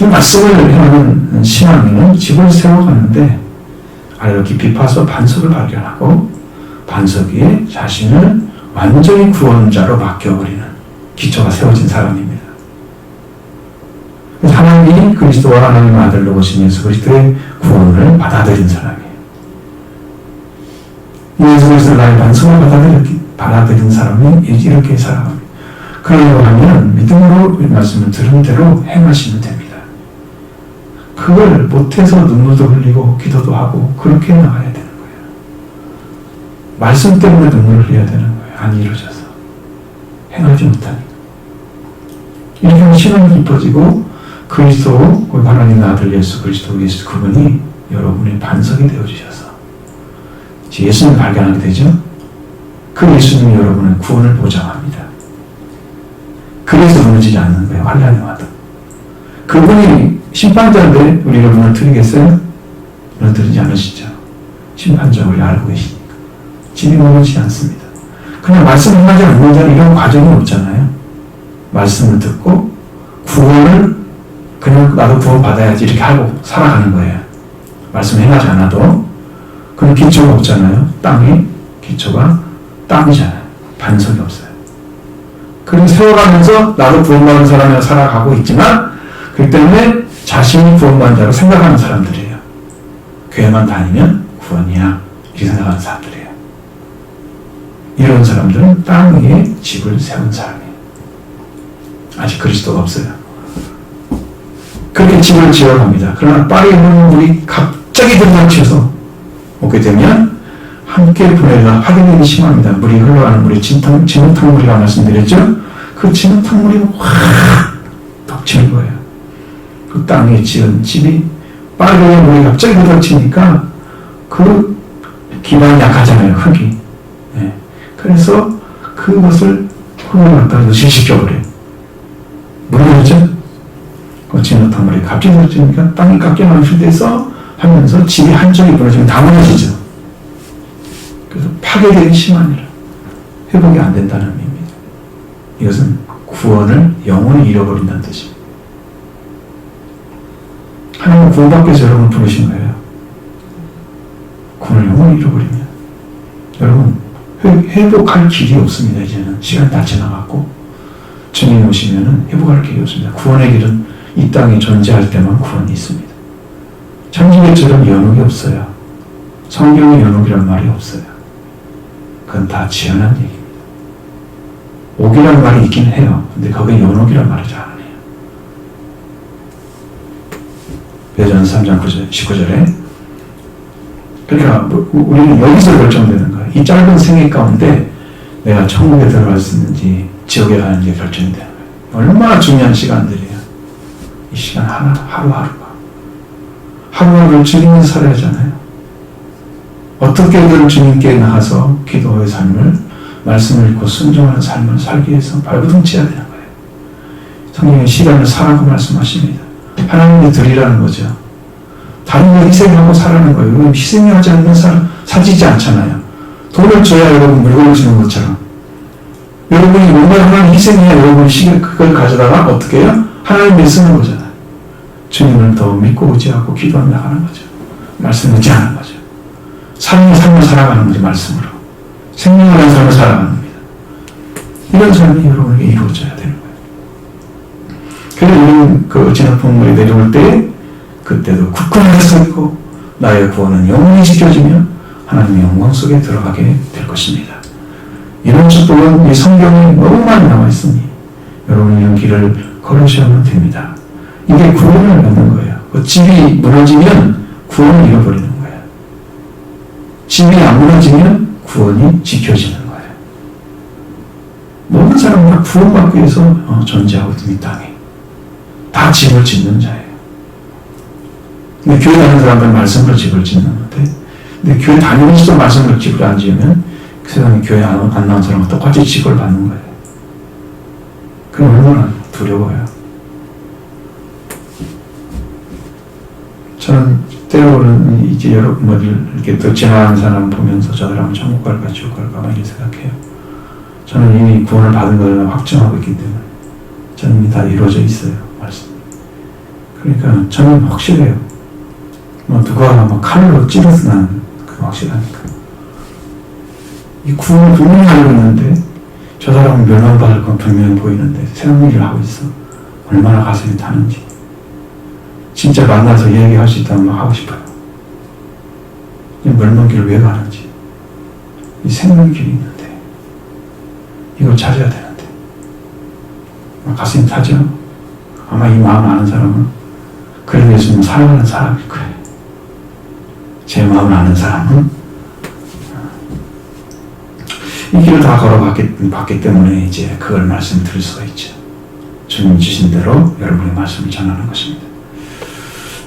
이 말씀을 하는 신앙인은 집을 세워가는데 아래로 깊이 파서 반석을 발견하고 반석 위에 자신을 완전히 구원자로 맡겨버리는 기초가 세워진 사람입니다. 하나님이 그리스도와 하나님의 아들로 오신 예수 그리스도의 구원을 받아들인 사람이에요. 예수 그리스도를 나의 반석을 받아들인 사람이 이렇게 살아갑니다. 그러려고 하면 믿음으로 말씀을 들은 대로 행하시면 됩니다. 그걸 못해서 눈물도 흘리고 기도도 하고 그렇게 나가야 되는 거예요. 말씀 때문에 눈물을 흘려야 되는 거예요. 안 이루어져서. 행하지 못하니까. 이렇게 하면 신앙이 깊어지고 그리스도, 하나님의 아들 예수 그리스도 그분이 여러분의 반석이 되어주셔서 예수님을 발견하게 되죠. 그 예수님이 여러분의 구원을 보장합니다. 그래서 무너지지 않는 거예요. 환난이 와도. 그분이 심판자인데 우리 여러분을 드리겠어요? 무너뜨리지 않으시죠. 심판자 우리 알고 계시니까. 집이 무너지지 않습니다. 그냥 말씀을 하지 않는 자는 이런 과정이 없잖아요. 말씀을 듣고 구원을 그냥 나도 구원 받아야지 이렇게 하고 살아가는 거예요. 말씀을 행하지 않아도. 그럼 기초가 없잖아요. 기초가 땅이잖아요. 반석이 없어요. 그럼 세워가면서 나도 구원받은 사람이라 살아가고 있지만 그렇기 때문에 자신이 구원받은 자로 생각하는 사람들이에요. 교회만 다니면 구원이야 이렇게 생각하는 사람들이에요. 이런 사람들은 땅 위에 집을 세운 사람이에요. 아직 그리스도가 없어요. 그렇게 집을 지어갑니다. 그러나 빠르게 흐르는 물이 갑자기 들이닥쳐서 오게 되면 함께 보내다 확인이 심합니다. 물이 흘러가는 물이 진흙탕물이라고 말씀드렸죠? 그 진흙탕물이 확 덮치는 거예요. 그 땅에 지은 집이 빠르게 물이 갑자기 들이닥치니까 그 기반이 약하잖아요. 흙이. 네. 그래서 그것을 흙을 갖다가 누실시켜버려요. 물이죠? 그 진흙탕물이 갑자기 들이닥치니까 땅이 깎여나온 상태에서 하면서 집이 한쪽이 무너지면 다 무너지죠. 그래서 파괴되기 심하니라. 회복이 안 된다는 의미입니다. 이것은 구원을 영원히 잃어버린다는 뜻입니다. 하나님은 구원받기 위해서 여러분을 부르신 거예요. 구원을 영원히 잃어버리면 여러분 회복할 길이 없습니다. 이제는 시간이 다 지나갔고 주님 오시면은 회복할 길이 없습니다. 구원의 길은 이 땅에 존재할 때만 구원이 있습니다. 창세기처럼 연옥이 없어요. 성경에 연옥이란 말이 없어요. 그건 다 지어낸 얘기입니다. 옥이란 말이 있긴 해요. 근데 거기에 연옥이란 말이 잘 안 해요. 베드로전서 3장 19절에 그러니까 우리는 여기서 결정되는 거예요. 이 짧은 생애 가운데 내가 천국에 들어갈 수 있는지 지옥에 가는지 결정이 되는 거예요. 얼마나 중요한 시간들이에요. 이 시간 하루하루가. 하루하루를 주님을 살아야 하잖아요. 어떻게든 주님께 나가서 기도의 삶을, 말씀을 읽고 순종하는 삶을 살기 위해서 발버둥쳐야 되는 거예요. 성경의 시간을 살라고 말씀하십니다. 하나님의 들이라는 거죠. 다른 거 희생하고 살아는 거예요. 여러분 희생하지 않으면 살지지 않잖아요. 돈을 줘야 여러분 물건을 주는 것처럼. 여러분이 뭔가 하나님 희생해야 여러분이 그걸 가져다가 어떻게 해요? 하나님을 쓰는 거잖아요. 주님을 더 믿고 의지하고 기도하며 나가는 거죠. 말씀 의지하는 거죠. 삶을 살아가는 거죠. 말씀으로. 생명을 한 삶을 살아가는 겁니다. 이런 삶이 여러분에게 이루어져야 되는 거예요. 그래서 우리는 그 어찌 높은 물이 내려올 때 그때도 굳건하게 서고 나의 구원은 영원히 지켜지며 하나님의 영광 속에 들어가게 될 것입니다. 이런 축복은 이 성경에 너무 많이 나와 있으니 여러분 이런 길을 걸으셔야 됩니다. 이게 구원을 얻는 거예요. 그 집이 무너지면 구원을 잃어버리는 거예요. 집이 안 무너지면 구원이 지켜지는 거예요. 모든 사람은 다 구원받기 위해서 존재하고 있는 이 땅에 다 집을 짓는 자예요. 근데 교회 다니는 사람들은 말씀으로 집을 짓는데 근데 교회 다니면서도 말씀으로 집을 안 지으면 그 세상에 교회 안 나온 사람은 똑같이 집을 받는 거예요. 그럼 얼마나 두려워요. 저는 때로는 이제 여러분들 이렇게 또 지나가는 사람 보면서 저 사람은 천국 갈까 지옥 갈까 막 이렇게 생각해요. 저는 이미 구원을 받은 걸 확정하고 있기 때문에 저는 이미 다 이루어져 있어요. 말씀. 그러니까 저는 확실해요. 누가 칼로 찌르서 나는 그거 확실하니까. 이 구원을 분명히 알고 있는데 저 사람은 멸망받을 건 분명히 보이는데 새로운 일을 하고 있어. 얼마나 가슴이 타는지. 진짜 만나서 이야기할 수 있다면 막 하고 싶어요. 이 멸망길을 왜 가는지. 이 생명의 길이 있는데 이걸 찾아야 되는데 가슴이 타죠. 아마 이 마음 아는 사람은 그래도 예수님 사랑하는 사람일 거예요. 제 마음을 아는 사람은 이 길을 다 걸어봤기 때문에 이제 그걸 말씀드릴 수가 있죠. 주님 주신 대로 여러분의 말씀을 전하는 것입니다.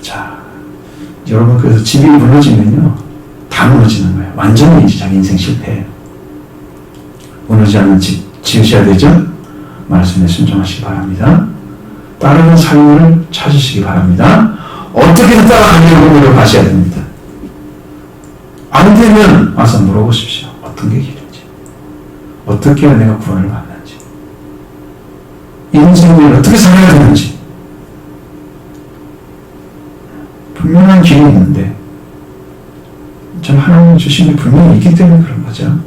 자, 여러분 그래서 집이 무너지면요 다 무너지는 거예요. 완전히 이제 자기 인생 실패해요. 무너지지 않는 집 지으셔야 되죠. 말씀에 순종하시기 바랍니다. 따르는 삶을 찾으시기 바랍니다. 어떻게든 따라가려고 노력하셔야 됩니다. 안 되면 와서 물어보십시오. 어떤 게 길인지. 어떻게 해야 내가 구원을 받는지. 인생을 어떻게 살아야 되는지. 분명한 길이 있는데 전 하나님 주신 게 분명히 있기 때문에 그런 거죠.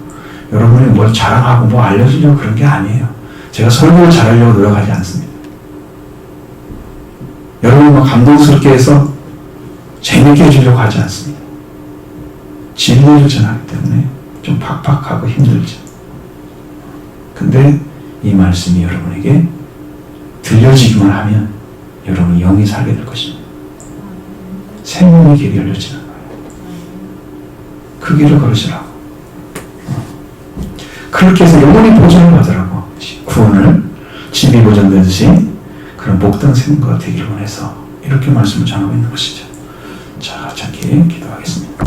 여러분이 뭘 자랑하고 뭐 알려주려고 그런 게 아니에요. 제가 설교를 잘하려고 노력하지 않습니다. 여러분이 뭐 감동스럽게 해서 재밌게 해주려고 하지 않습니다. 진리를 전하기 때문에 좀 팍팍하고 힘들죠. 근데 이 말씀이 여러분에게 들려지기만 하면 여러분이 영이 살게 될 것입니다. 생명의 길이 열려지는 거예요. 그 길을 걸으시라고. 그렇게 해서 영원히 보존을 받으라고. 구원을 집이 보존되듯이 그런 복된 생명과 되기를 원해서 이렇게 말씀을 전하고 있는 것이죠. 자, 함께 기도하겠습니다.